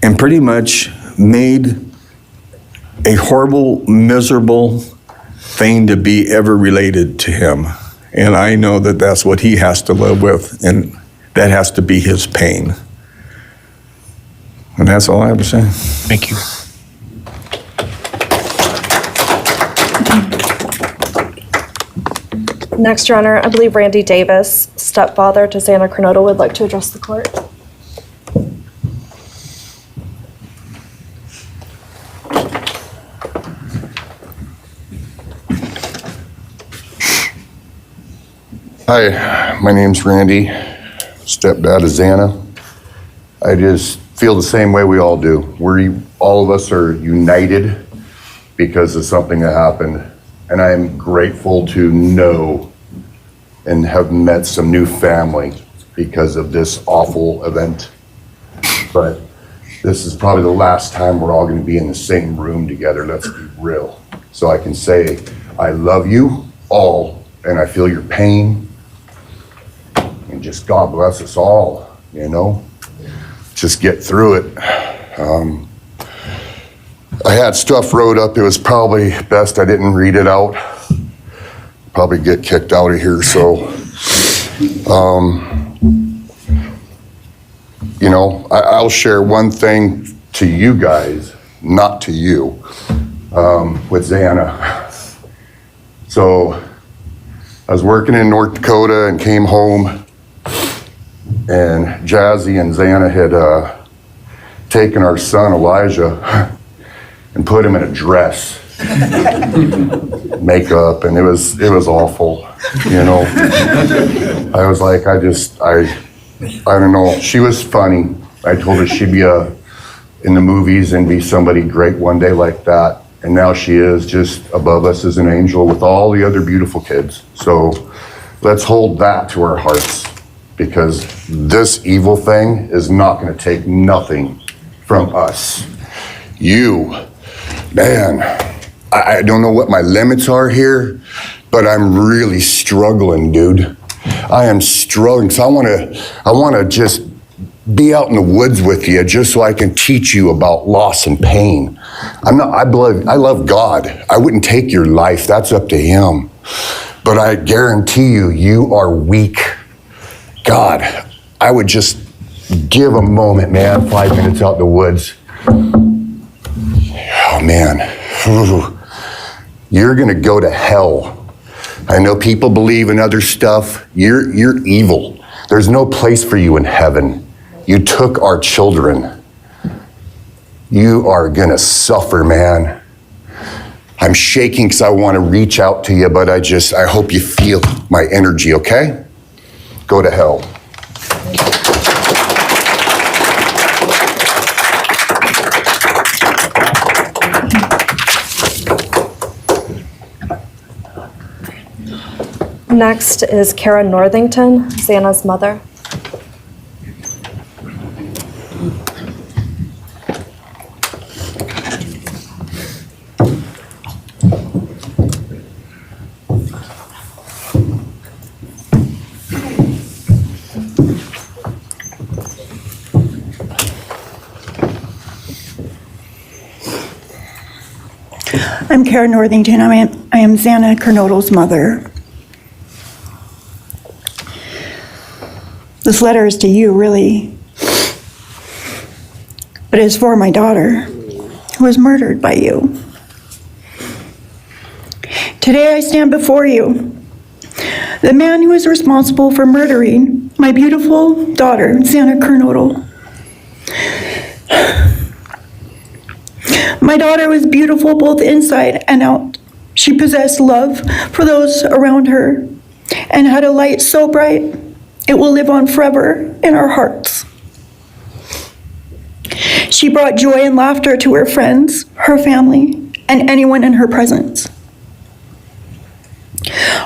and pretty much made a horrible, miserable thing to be ever related to him. And I know that that's what he has to live with, and that has to be his pain. And that's all I have to say. Thank you. Next, Your Honor, I believe Randy Davis, stepfather to Xana Kernodle, would like to address the court. Hi, my name's Randy, stepdad of Xana. I just feel the same way we all do. All of us are united because of something that happened. And I am grateful to know and have met some new family because of this awful event. But this is probably the last time we're all going to be in the same room together, let's be real. So I can say, I love you all, and I feel your pain. And just God bless us all, you know? Just get through it. I had stuff wrote up. It was probably best I didn't read it out. Probably get kicked out of here, so. You know, I'll share one thing to you guys, not to you, with Xana. So I was working in North Dakota and came home, and Jazzy and Xana had taken our son Elijah and put him in a dress, makeup, and it was awful, you know. I was like, I don't know. She was funny. I told her she'd be in the movies and be somebody great one day like that. And now she is just above us as an angel with all the other beautiful kids. So let's hold that to our hearts, because this evil thing is not going to take nothing from us. You, man, I don't know what my limits are here, but I'm really struggling, dude. I am struggling, so I want to just be out in the woods with you just so I can teach you about loss and pain. I love God. I wouldn't take your life. That's up to him. But I guarantee you, you are weak. God, I would just give a moment, man, 5 minutes out in the woods. Oh, man. You're going to go to hell. I know people believe in other stuff. You're evil. There's no place for you in heaven. You took our children. You are going to suffer, man. I'm shaking because I want to reach out to you, but I hope you feel my energy, okay? Go to hell. Next is Kara Northington, Xana's mother. I'm Kara Northington. I am Xana Kernodle's mother. This letter is to you, really. But it's for my daughter, who was murdered by you. Today I stand before you, the man who is responsible for murdering my beautiful daughter, Xana Kernodle. My daughter was beautiful both inside and out. She possessed love for those around her and had a light so bright it will live on forever in our hearts. She brought joy and laughter to her friends, her family, and anyone in her presence.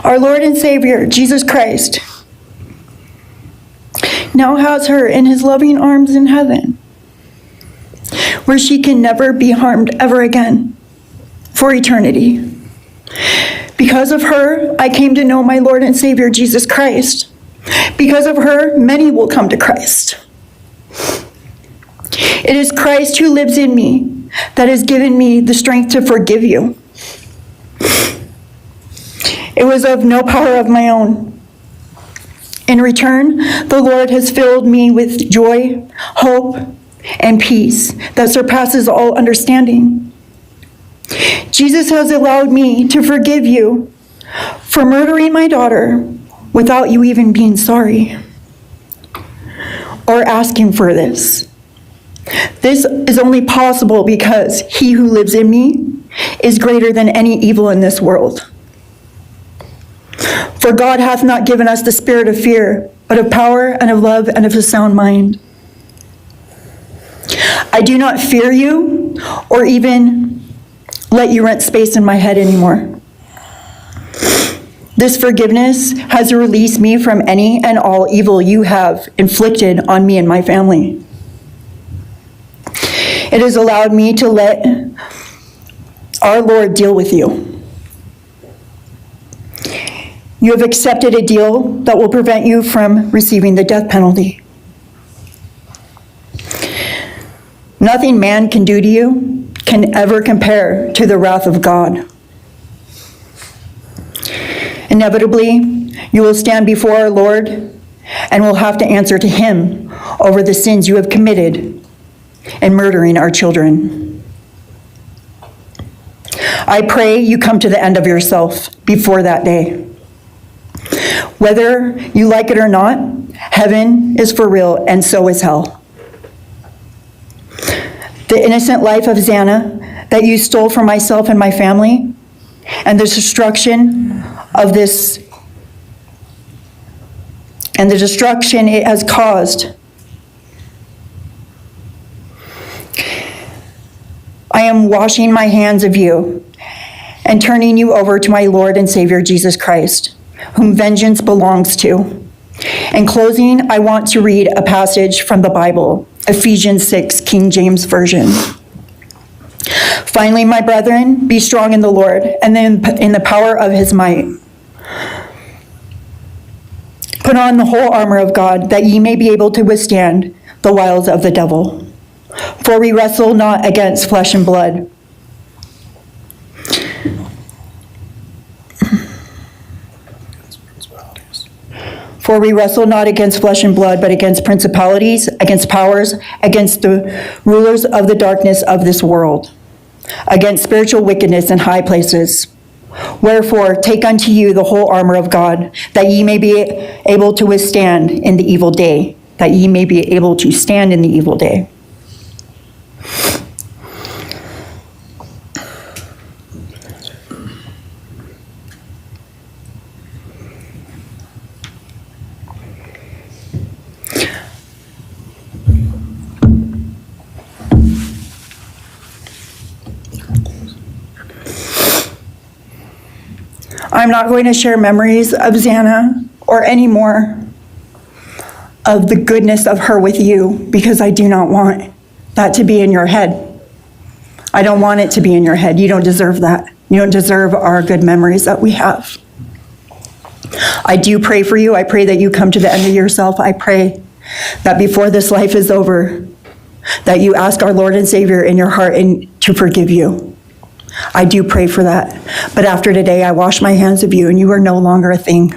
Our Lord and Savior, Jesus Christ, now has her in his loving arms in heaven, where she can never be harmed ever again for eternity. Because of her, I came to know my Lord and Savior, Jesus Christ. Because of her, many will come to Christ. It is Christ who lives in me that has given me the strength to forgive you. It was of no power of my own. In return, the Lord has filled me with joy, hope, and peace that surpasses all understanding. Jesus has allowed me to forgive you for murdering my daughter without you even being sorry or asking for this. This is only possible because he who lives in me is greater than any evil in this world. For God hath not given us the spirit of fear, but of power and of love and of a sound mind. I do not fear you or even let you rent space in my head anymore. This forgiveness has released me from any and all evil you have inflicted on me and my family. It has allowed me to let our Lord deal with you. You have accepted a deal that will prevent you from receiving the death penalty. Nothing man can do to you can ever compare to the wrath of God. Inevitably, you will stand before our Lord and will have to answer to him over the sins you have committed in murdering our children. I pray you come to the end of yourself before that day. Whether you like it or not, heaven is for real and so is hell. The innocent life of Xana that you stole from myself and my family, and the destruction it has caused. I am washing my hands of you and turning you over to my Lord and Savior Jesus Christ, whom vengeance belongs to. In closing, I want to read a passage from the Bible, Ephesians 6, King James Version. Finally, my brethren, be strong in the Lord and in the power of his might. Put on the whole armor of God, that ye may be able to withstand the wiles of the devil. For we wrestle not against flesh and blood. For we wrestle not against flesh and blood, but against principalities, against powers, against the rulers of the darkness of this world, against spiritual wickedness in high places. Wherefore, take unto you the whole armor of God, that ye may be able to withstand in the evil day, that ye may be able to stand in the evil day. I'm not going to share memories of Xana or any more of the goodness of her with you, because I do not want that to be in your head. I don't want it to be in your head. You don't deserve that. You don't deserve our good memories that we have. I do pray for you. I pray that you come to the end of yourself. I pray that before this life is over, that you ask our Lord and Savior in your heart and to forgive you. I do pray for that. But after today, I wash my hands of you, and you are no longer a thing.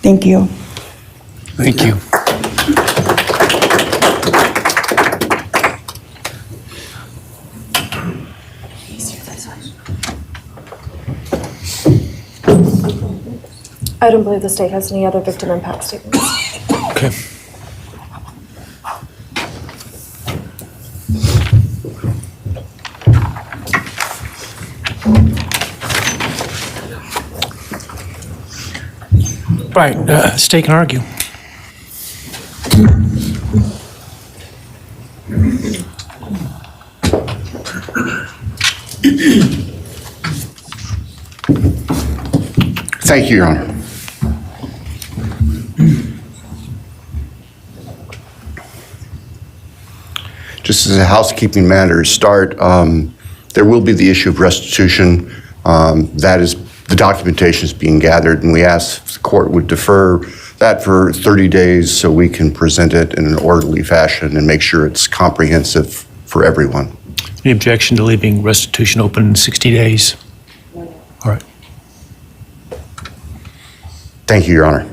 Thank you. Thank you. I don't believe the state has any other victim impact statements. Okay. Right, state can argue. Thank you, Your Honor. Just as a housekeeping matter to start, there will be the issue of restitution. That is, the documentation is being gathered, and we ask if the court would defer that for 30 days so we can present it in an orderly fashion and make sure it's comprehensive for everyone. Any objection to leaving restitution open in 60 days? All right. Thank you, Your Honor.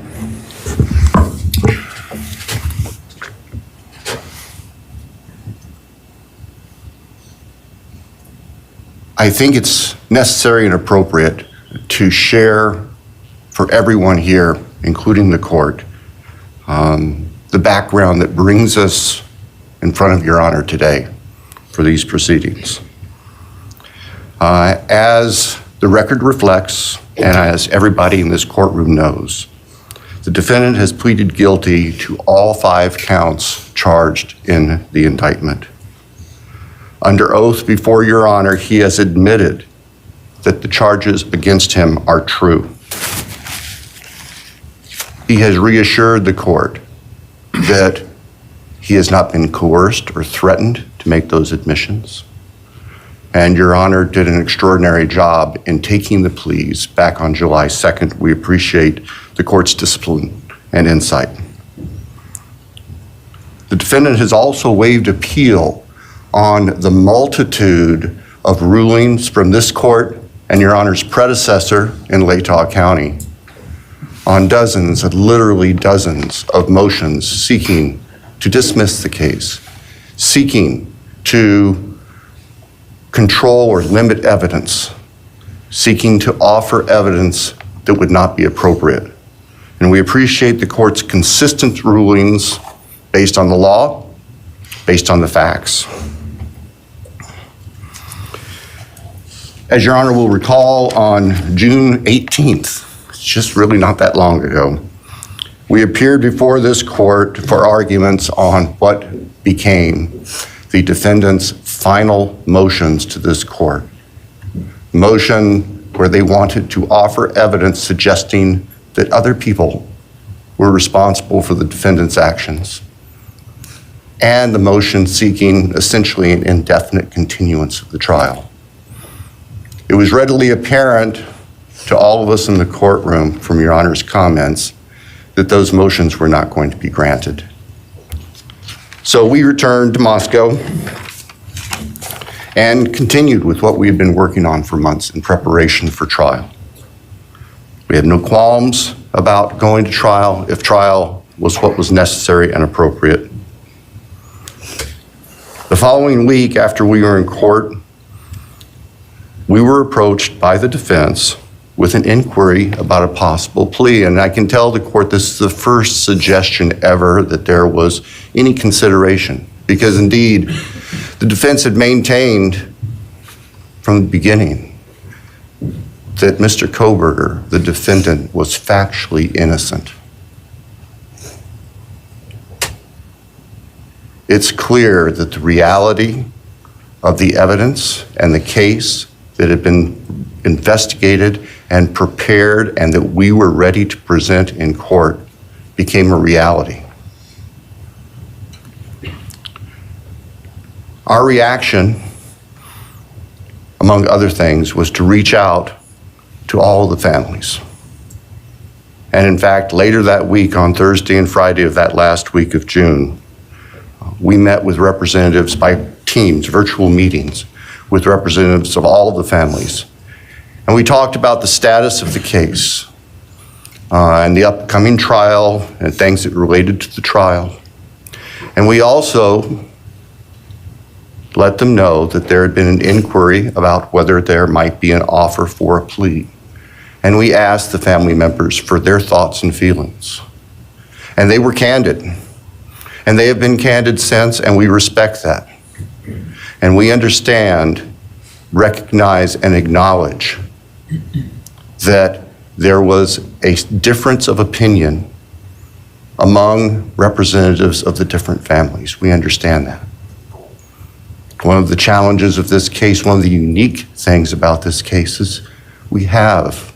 I think it's necessary and appropriate to share for everyone here, including the court, the background that brings us in front of Your Honor today for these proceedings. As the record reflects, and as everybody in this courtroom knows, the defendant has pleaded guilty to all 5 counts charged in the indictment. Under oath before Your Honor, he has admitted that the charges against him are true. He has reassured the court that he has not been coerced or threatened to make those admissions. And Your Honor did an extraordinary job in taking the pleas back on July 2nd. We appreciate the court's discipline and insight. The defendant has also waived appeal on the multitude of rulings from this court and Your Honor's predecessor in Latah County on dozens, literally dozens of motions seeking to dismiss the case, seeking to control or limit evidence, seeking to offer evidence that would not be appropriate. And we appreciate the court's consistent rulings based on the law, based on the facts. As Your Honor will recall, on June 18th, it's just really not that long ago, we appeared before this court for arguments on what became the defendant's final motions to this court. Motion where they wanted to offer evidence suggesting that other people were responsible for the defendant's actions, and the motion seeking essentially an indefinite continuance of the trial. It was readily apparent to all of us in the courtroom from Your Honor's comments that those motions were not going to be granted. So we returned to Moscow and continued with what we had been working on for months in preparation for trial. We had no qualms about going to trial if trial was what was necessary and appropriate. The following week after we were in court, we were approached by the defense with an inquiry about a possible plea. And I can tell the court this is the first suggestion ever that there was any consideration, because indeed, the defense had maintained from the beginning that Mr. Kohberger, the defendant, was factually innocent. It's clear that the reality of the evidence and the case that had been investigated and prepared and that we were ready to present in court became a reality. Our reaction, among other things, was to reach out to all the families. And in fact, later that week, on Thursday and Friday of that last week of June, we met with representatives by teams, virtual meetings, with representatives of all of the families. And we talked about the status of the case, and the upcoming trial and things that related to the trial. And we also let them know that there had been an inquiry about whether there might be an offer for a plea. And we asked the family members for their thoughts and feelings. And they were candid. And they have been candid since, and we respect that. And we understand, recognize, and acknowledge that there was a difference of opinion among representatives of the different families. We understand that. One of the challenges of this case, one of the unique things about this case is we have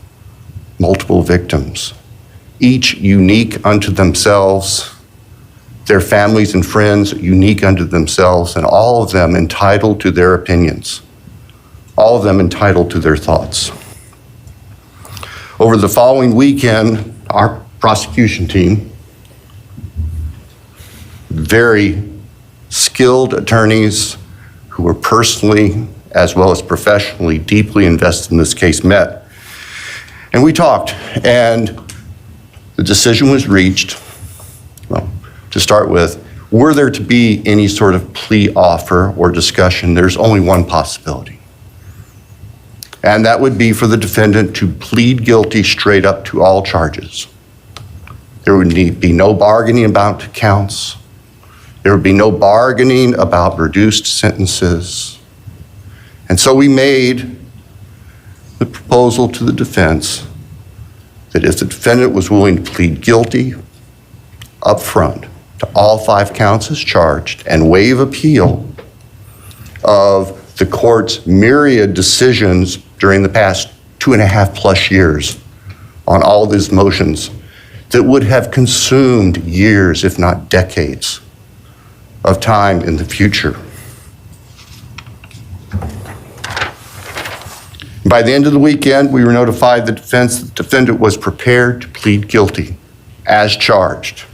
multiple victims, each unique unto themselves, their families and friends unique unto themselves, and all of them entitled to their opinions, all of them entitled to their thoughts. Over the following weekend, our prosecution team, very skilled attorneys who were personally as well as professionally deeply invested in this case, met. And we talked, and the decision was reached. Well, to start with, were there to be any sort of plea offer or discussion, there's only one possibility. And that would be for the defendant to plead guilty straight up to all charges. There would be no bargaining about counts. There would be no bargaining about reduced sentences. And so we made the proposal to the defense that if the defendant was willing to plead guilty up front to all 5 counts as charged and waive appeal of the court's myriad decisions during the past 2.5+ years on all of these motions that would have consumed years, if not decades, of time in the future. By the end of the weekend, we were notified the defendant was prepared to plead guilty as charged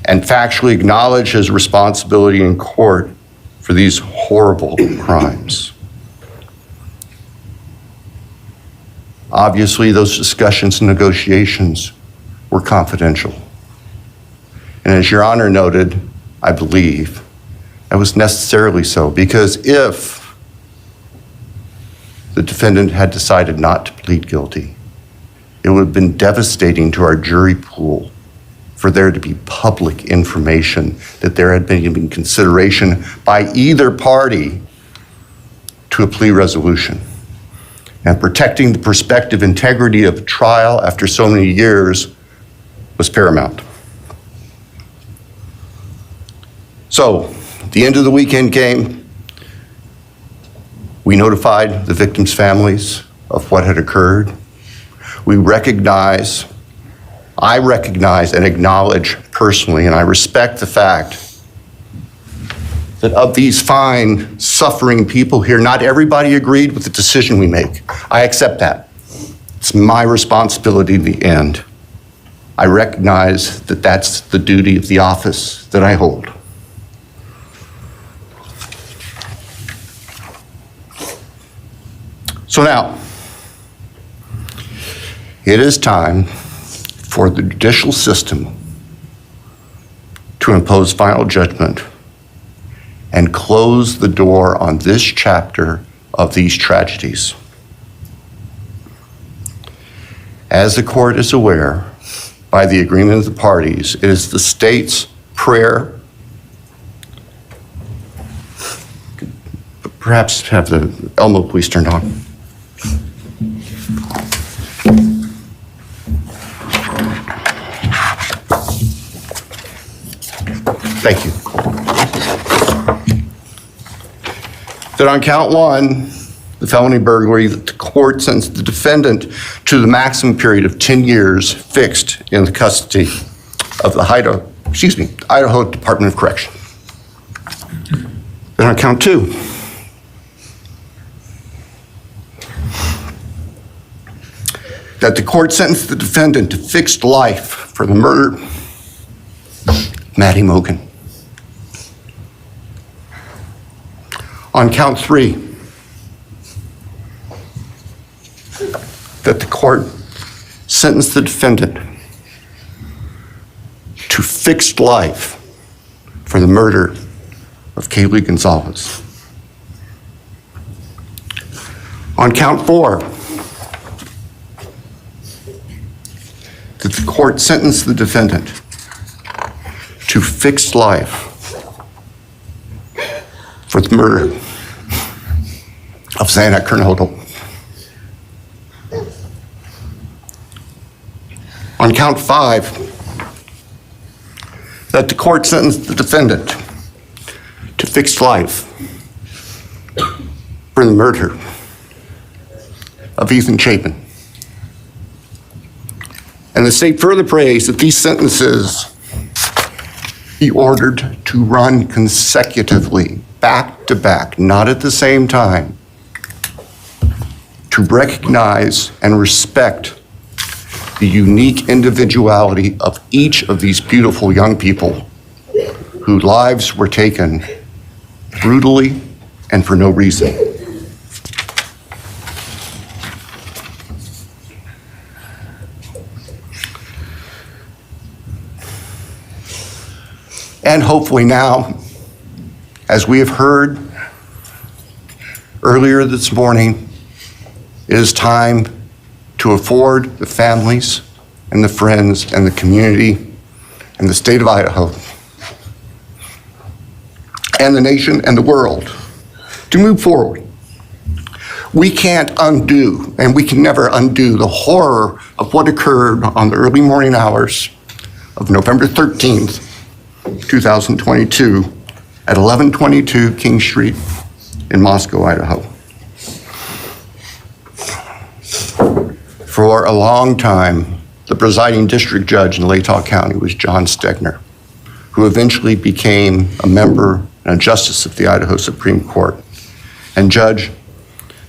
and factually acknowledge his responsibility in court for these horrible crimes. Obviously, those discussions and negotiations were confidential. And as Your Honor noted, I believe, that was necessarily so, because if the defendant had decided not to plead guilty, it would have been devastating to our jury pool for there to be public information that there had been consideration by either party to a plea resolution. And protecting the prospective integrity of a trial after so many years was paramount. So, the end of the weekend came. We notified the victims' families of what had occurred. I recognize and acknowledge personally, and I respect the fact that of these fine, suffering people here, not everybody agreed with the decision we make. I accept that. It's my responsibility in the end. I recognize that that's the duty of the office that I hold. So now, it is time for the judicial system to impose final judgment and close the door on this chapter of these tragedies. As the court is aware, by the agreement of the parties, it is the state's prayer. Perhaps have the Elmo police turned on. Thank you. That on count 1, the felony burglary, that the court sentenced the defendant to the maximum period of 10 years fixed in the custody of the Idaho Department of Correction. Then on count 2, that the court sentenced the defendant to fixed life for the murder of Maddy Mogen. On count 3, that the court sentence the defendant to fixed life for the murder of Kaylee Goncalves. On count 4, that the court sentence the defendant to fixed life for the murder of Xana Kernodle. On count 5, that the court sentenced the defendant to fixed life for the murder of Ethan Chapin. And the state further prays that these sentences be ordered to run consecutively, back to back, not at the same time, to recognize and respect the unique individuality of each of these beautiful young people whose lives were taken brutally and for no reason. And hopefully now, as we have heard earlier this morning, it is time to afford the families and the friends and the community and the state of Idaho and the nation and the world to move forward. We can't undo, and we can never undo, the horror of what occurred on the early morning hours of November 13th, 2022 at 1122 King Street in Moscow, Idaho. For a long time, the presiding district judge in Latah County was John Stegner, who eventually became a member and a justice of the Idaho Supreme Court. And Justice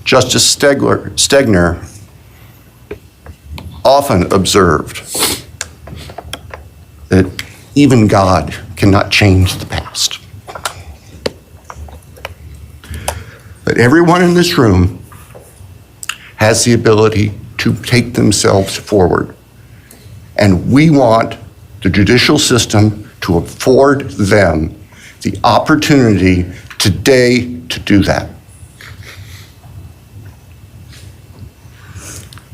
Stegner often observed that even God cannot change the past. But everyone in this room has the ability to take themselves forward. And we want the judicial system to afford them the opportunity today to do that.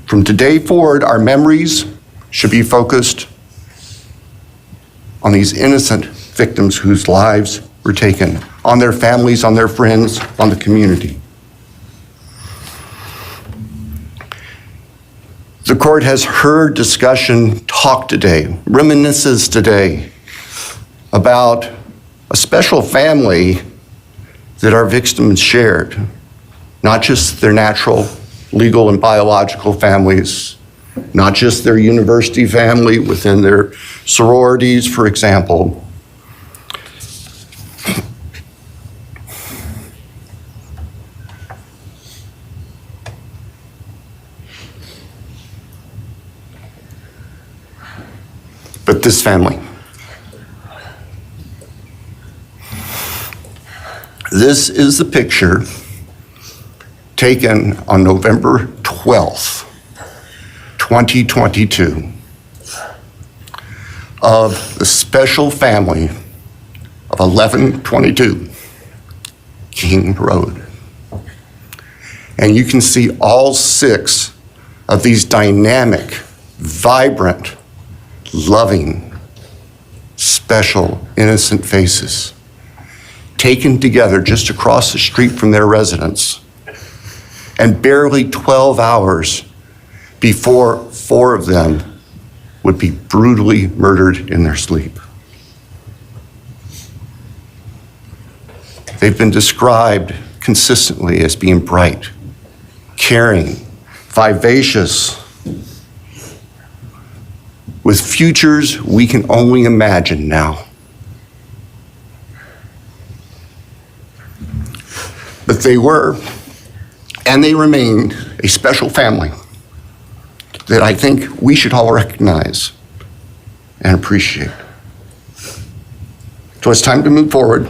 From today forward, our memories should be focused on these innocent victims whose lives were taken, on their families, on their friends, on the community. The court has heard discussion, talk today, reminiscences today about a special family that our victims shared, not just their natural, legal, and biological families, not just their university family within their sororities, for example. But this family. This is the picture taken on November 12th, 2022, of the special family of 1122 King Road. And you can see all 6 of these dynamic, vibrant, loving, special, innocent faces taken together just across the street from their residence, and barely 12 hours before 4 of them would be brutally murdered in their sleep. They've been described consistently as being bright, caring, vivacious, with futures we can only imagine now. But they were, and they remain, a special family that I think we should all recognize and appreciate. So it's time to move forward.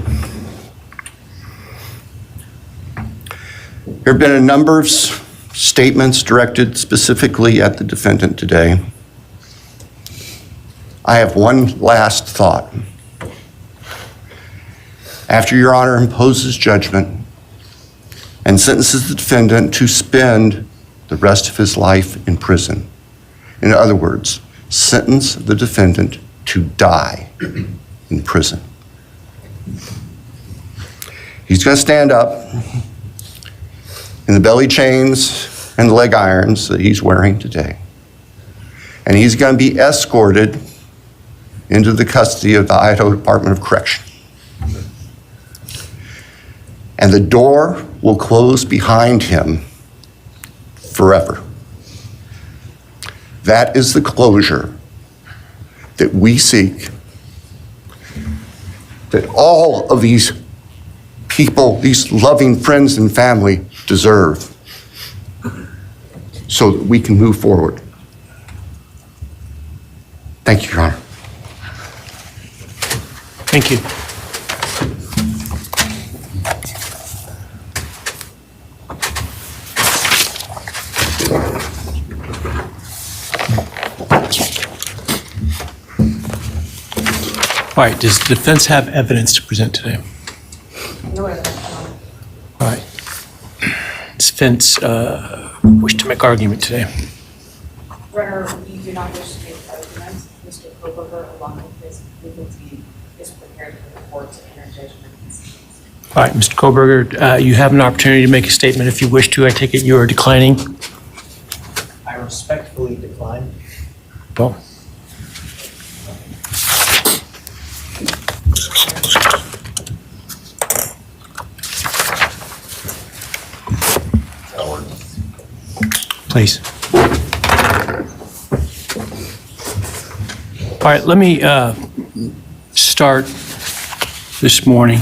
There have been a number of statements directed specifically at the defendant today. I have one last thought. After Your Honor imposes judgment and sentences the defendant to spend the rest of his life in prison, in other words, sentence the defendant to die in prison, he's going to stand up in the belly chains and the leg irons that he's wearing today, and he's going to be escorted into the custody of the Idaho Department of Correction. And the door will close behind him forever. That is the closure that we seek, that all of these people, these loving friends and family deserve, so that we can move forward. Thank you, Your Honor. Thank you. All right, does the defense have evidence to present today? No evidence. All right. Does defense wish to make argument today? Runner, we do not wish to make arguments. Mr. Kohberger, along with his legal team, is prepared for the court to enter judgment. All right, Mr. Kohberger, you have an opportunity to make a statement if you wish to. I take it you are declining. I respectfully decline. Well. Please. All right, let me start this morning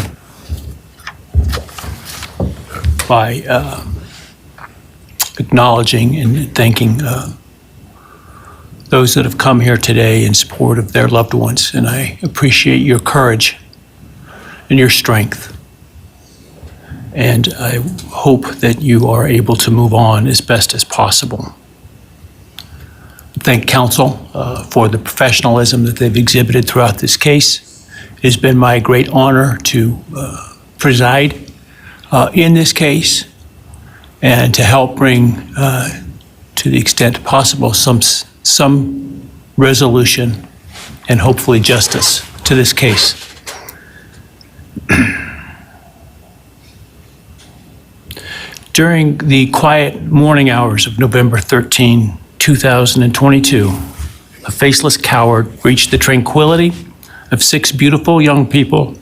by acknowledging and thanking those that have come here today in support of their loved ones, and I appreciate your courage and your strength. And I hope that you are able to move on as best as possible. Thank counsel for the professionalism that they've exhibited throughout this case. It has been my great honor to preside in this case and to help bring, to the extent possible, some resolution and hopefully justice to this case. During the quiet morning hours of November 13, 2022, a faceless coward breached the tranquility of 6 beautiful young people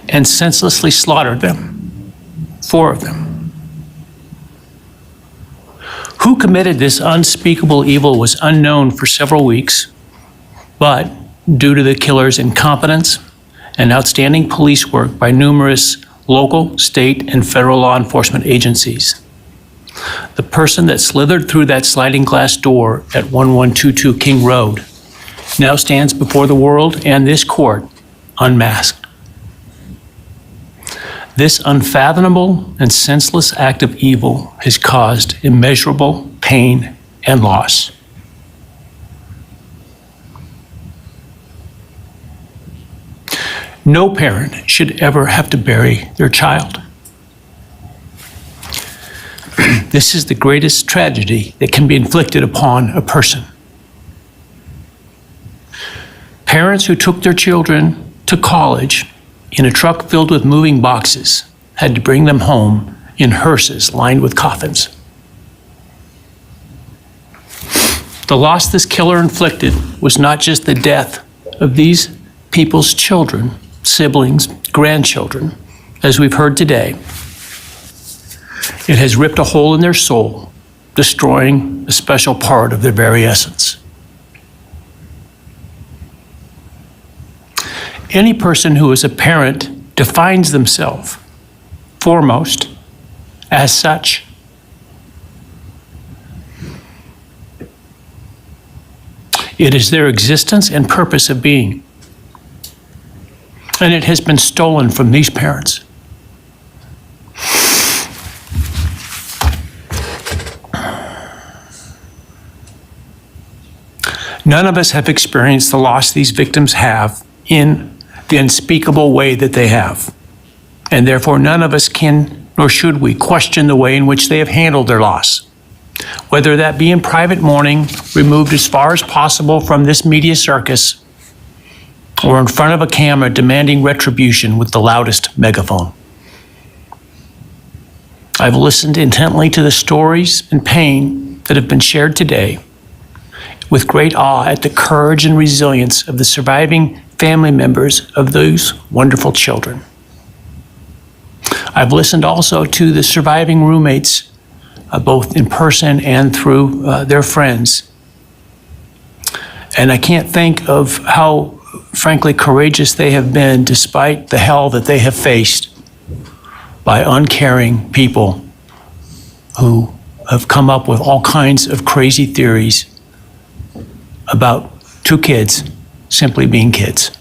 and senselessly slaughtered them, 4 of them. Who committed this unspeakable evil was unknown for several weeks, but due to the killer's incompetence and outstanding police work by numerous local, state, and federal law enforcement agencies, the person that slithered through that sliding glass door at 1122 King Road now stands before the world and this court unmasked. This unfathomable and senseless act of evil has caused immeasurable pain and loss. No parent should ever have to bury their child. This is the greatest tragedy that can be inflicted upon a person. Parents who took their children to college in a truck filled with moving boxes had to bring them home in hearses lined with coffins. The loss this killer inflicted was not just the death of these people's children, siblings, grandchildren, as we've heard today. It has ripped a hole in their soul, destroying a special part of their very essence. Any person who is a parent defines themselves foremost as such. It is their existence and purpose of being. And it has been stolen from these parents. None of us have experienced the loss these victims have in the unspeakable way that they have. And therefore, none of us can, nor should we, question the way in which they have handled their loss. Whether that be in private mourning, removed as far as possible from this media circus, or in front of a camera demanding retribution with the loudest megaphone. I've listened intently to the stories and pain that have been shared today, with great awe at the courage and resilience of the surviving family members of those wonderful children. I've listened also to the surviving roommates, both in person and through their friends. And I can't think of how, frankly, courageous they have been despite the hell that they have faced by uncaring people who have come up with all kinds of crazy theories about two kids simply being kids.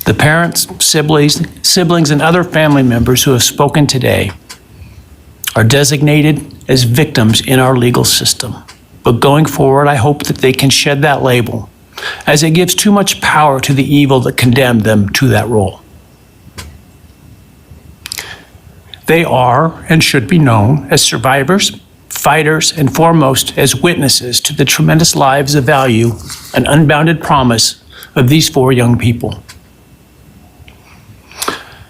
The parents, siblings, and other family members who have spoken today are designated as victims in our legal system. But going forward, I hope that they can shed that label, as it gives too much power to the evil that condemned them to that role. They are and should be known as survivors, fighters, and foremost as witnesses to the tremendous lives of value and unbounded promise of these four young people.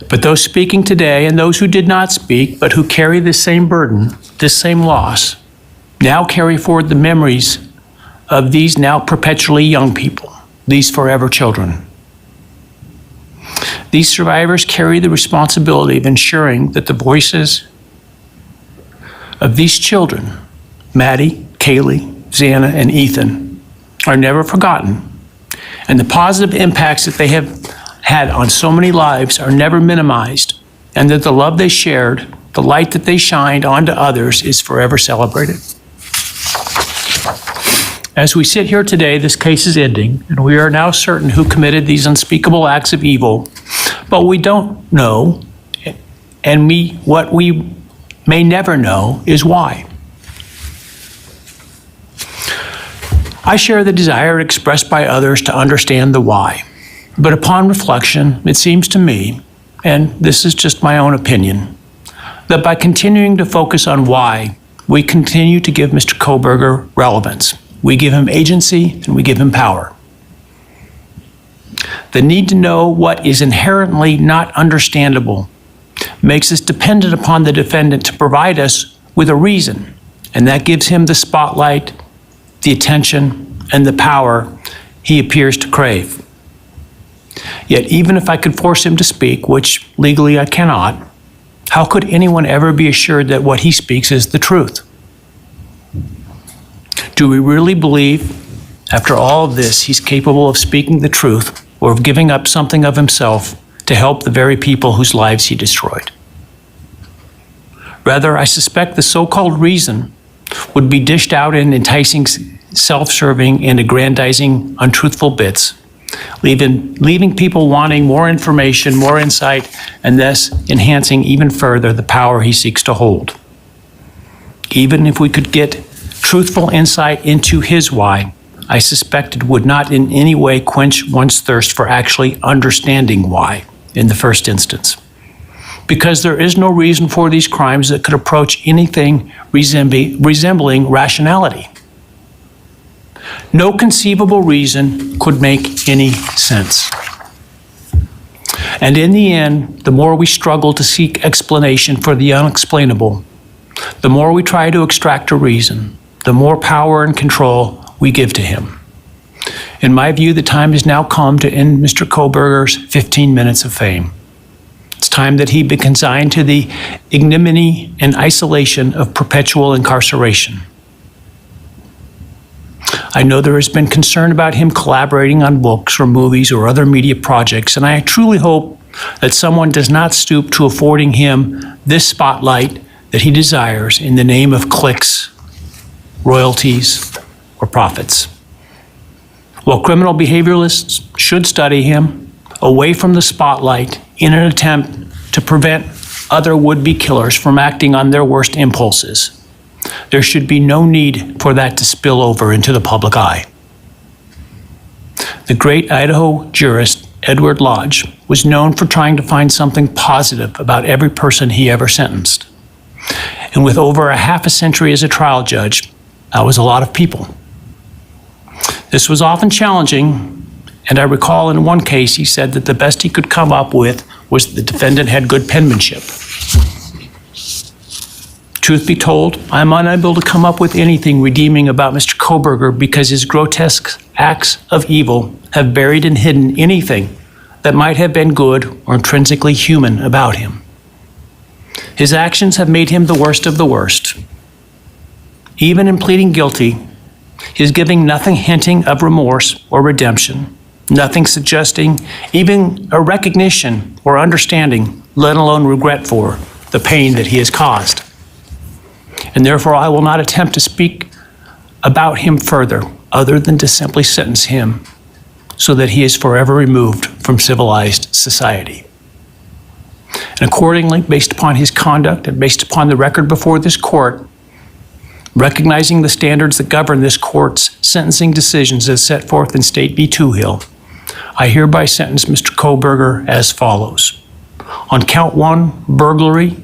But those speaking today and those who did not speak, but who carry this same burden, this same loss, now carry forward the memories of these now perpetually young people, these forever children. These survivors carry the responsibility of ensuring that the voices of these children, Maddie, Kaylee, Xana, and Ethan, are never forgotten, and the positive impacts that they have had on so many lives are never minimized, and that the love they shared, the light that they shined onto others is forever celebrated. As we sit here today, this case is ending, and we are now certain who committed these unspeakable acts of evil, but we don't know, and what we may never know is why. I share the desire expressed by others to understand the why. But upon reflection, it seems to me, and this is just my own opinion, that by continuing to focus on why, we continue to give Mr. Kohberger relevance. We give him agency and we give him power. The need to know what is inherently not understandable makes us dependent upon the defendant to provide us with a reason, and that gives him the spotlight, the attention, and the power he appears to crave. Yet even if I could force him to speak, which legally I cannot, how could anyone ever be assured that what he speaks is the truth? Do we really believe, after all of this, he's capable of speaking the truth or of giving up something of himself to help the very people whose lives he destroyed? Rather, I suspect the so-called reason would be dished out in enticing, self-serving, and aggrandizing, untruthful bits, leaving people wanting more information, more insight, and thus enhancing even further the power he seeks to hold. Even if we could get truthful insight into his why, I suspect it would not in any way quench one's thirst for actually understanding why in the first instance. Because there is no reason for these crimes that could approach anything resembling rationality. No conceivable reason could make any sense. And in the end, the more we struggle to seek explanation for the unexplainable, the more we try to extract a reason, the more power and control we give to him. In my view, the time has now come to end Mr. Kohberger's 15 minutes of fame. It's time that he be consigned to the ignominy and isolation of perpetual incarceration. I know there has been concern about him collaborating on books or movies or other media projects, and I truly hope that someone does not stoop to affording him this spotlight that he desires in the name of clicks, royalties, or profits. While criminal behavioralists should study him away from the spotlight in an attempt to prevent other would-be killers from acting on their worst impulses, There should be no need for that to spill over into the public eye. The great Idaho jurist Edward Lodge was known for trying to find something positive about every person he ever sentenced. And with over a half a century as a trial judge, that was a lot of people. This was often challenging, and I recall in one case he said that the best he could come up with was the defendant had good penmanship. Truth be told, I am unable to come up with anything redeeming about Mr. Kohberger because his grotesque acts of evil have buried and hidden anything that might have been good or intrinsically human about him. His actions have made him the worst of the worst. Even in pleading guilty, he is giving nothing hinting of remorse or redemption, nothing suggesting even a recognition or understanding, let alone regret for the pain that he has caused. And therefore, I will not attempt to speak about him further, other than to simply sentence him so that he is forever removed from civilized society. And accordingly, based upon his conduct and based upon the record before this court, recognizing the standards that govern this court's sentencing decisions as set forth in State v. Toohill, I hereby sentence Mr. Kohberger as follows. On count 1, burglary,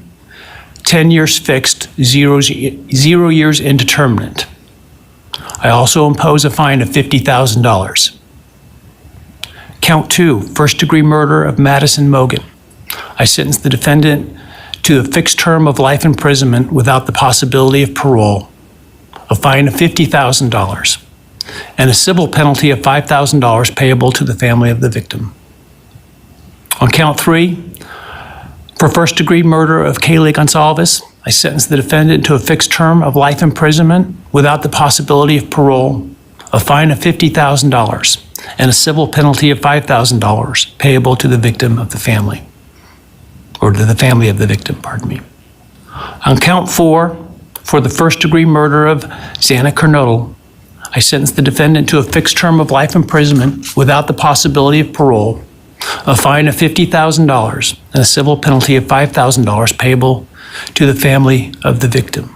10 years fixed, 0 years indeterminate. I also impose a fine of $50,000. Count 2, first-degree murder of Madison Mogen. I sentence the defendant to a fixed term of life imprisonment without the possibility of parole, a fine of $50,000, and a civil penalty of $5,000 payable to the family of the victim. On count 3, for first-degree murder of Kaylee Goncalves, I sentence the defendant to a fixed term of life imprisonment without the possibility of parole, a fine of $50,000, and a civil penalty of $5,000 payable to the victim of the family, or to the family of the victim, pardon me. On count 4, for the first-degree murder of Xana Kernodle, I sentence the defendant to a fixed term of life imprisonment without the possibility of parole, a fine of $50,000, and a civil penalty of $5,000 payable to the family of the victim.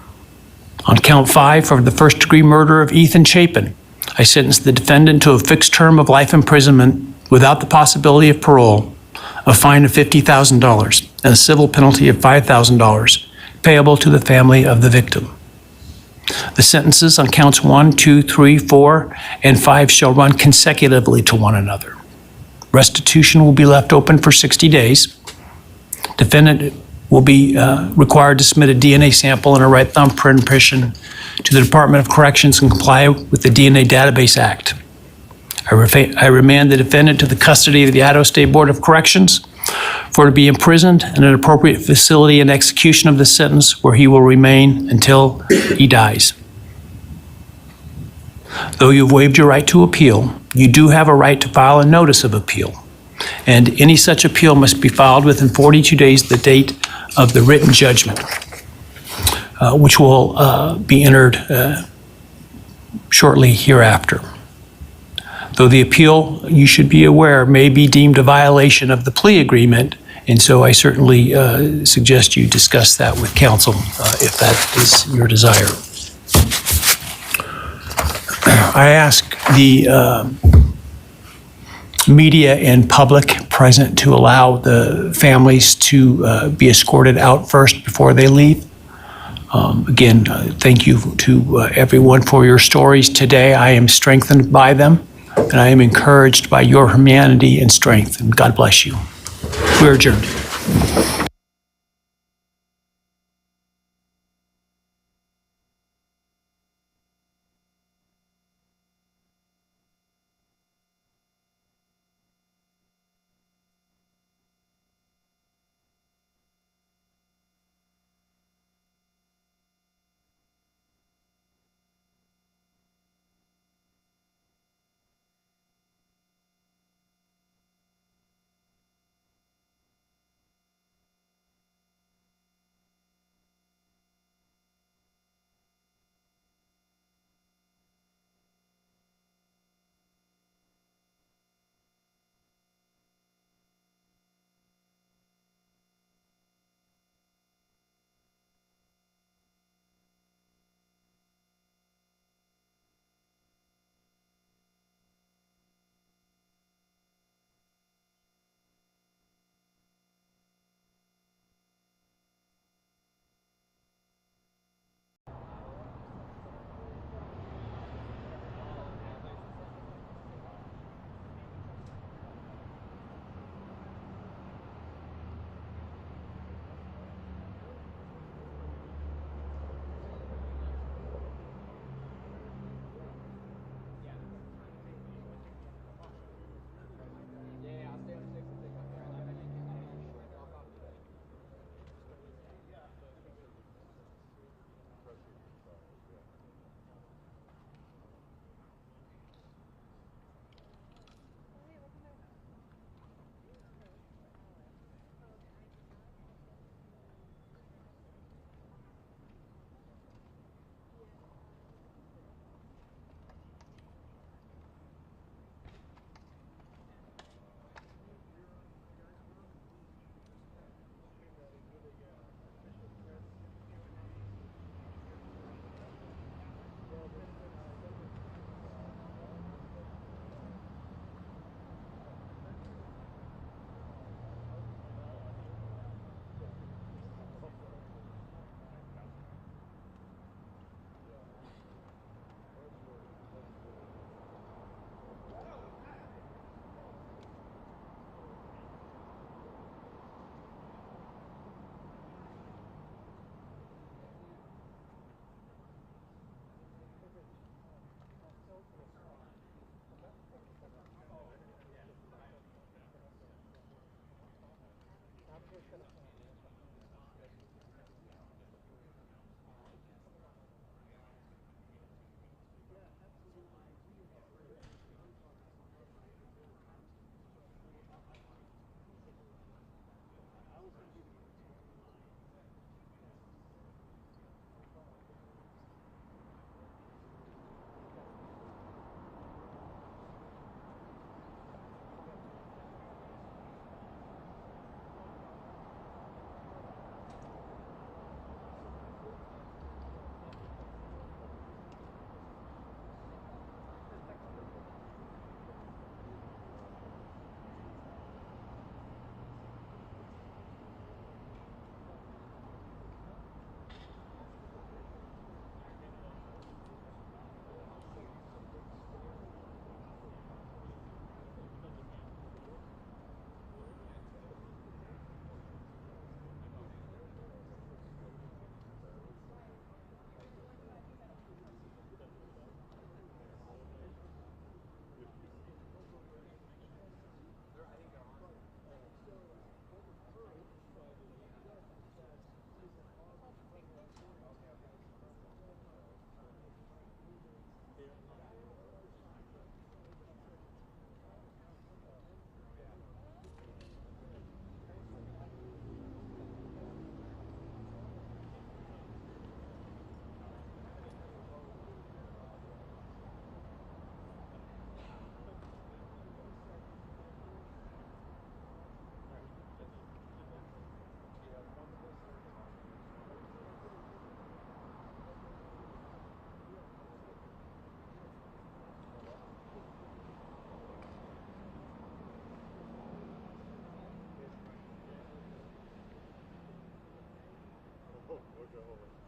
On count 5, for the first-degree murder of Ethan Chapin, I sentence the defendant to a fixed term of life imprisonment without the possibility of parole, a fine of $50,000, and a civil penalty of $5,000 payable to the family of the victim. The sentences on counts 1, 2, 3, 4, and 5 shall run consecutively to one another. Restitution will be left open for 60 days. Defendant will be required to submit a DNA sample and a right thumbprint impression to the Department of Corrections and comply with the DNA Database Act. I remand the defendant to the custody of the Idaho State Board of Corrections for to be imprisoned in an appropriate facility in execution of the sentence where he will remain until he dies. Though you've waived your right to appeal, you do have a right to file a notice of appeal, and any such appeal must be filed within 42 days of the date of the written judgment, which will be entered shortly hereafter. Though the appeal, you should be aware, may be deemed a violation of the plea agreement, and so I certainly suggest you discuss that with counsel if that is your desire. I ask the media and public present to allow the families to be escorted out first before they leave. Again, thank you to everyone for your stories today. I am strengthened by them, and I am encouraged by your humanity and strength, and God bless you. We're adjourned. Oh, look at all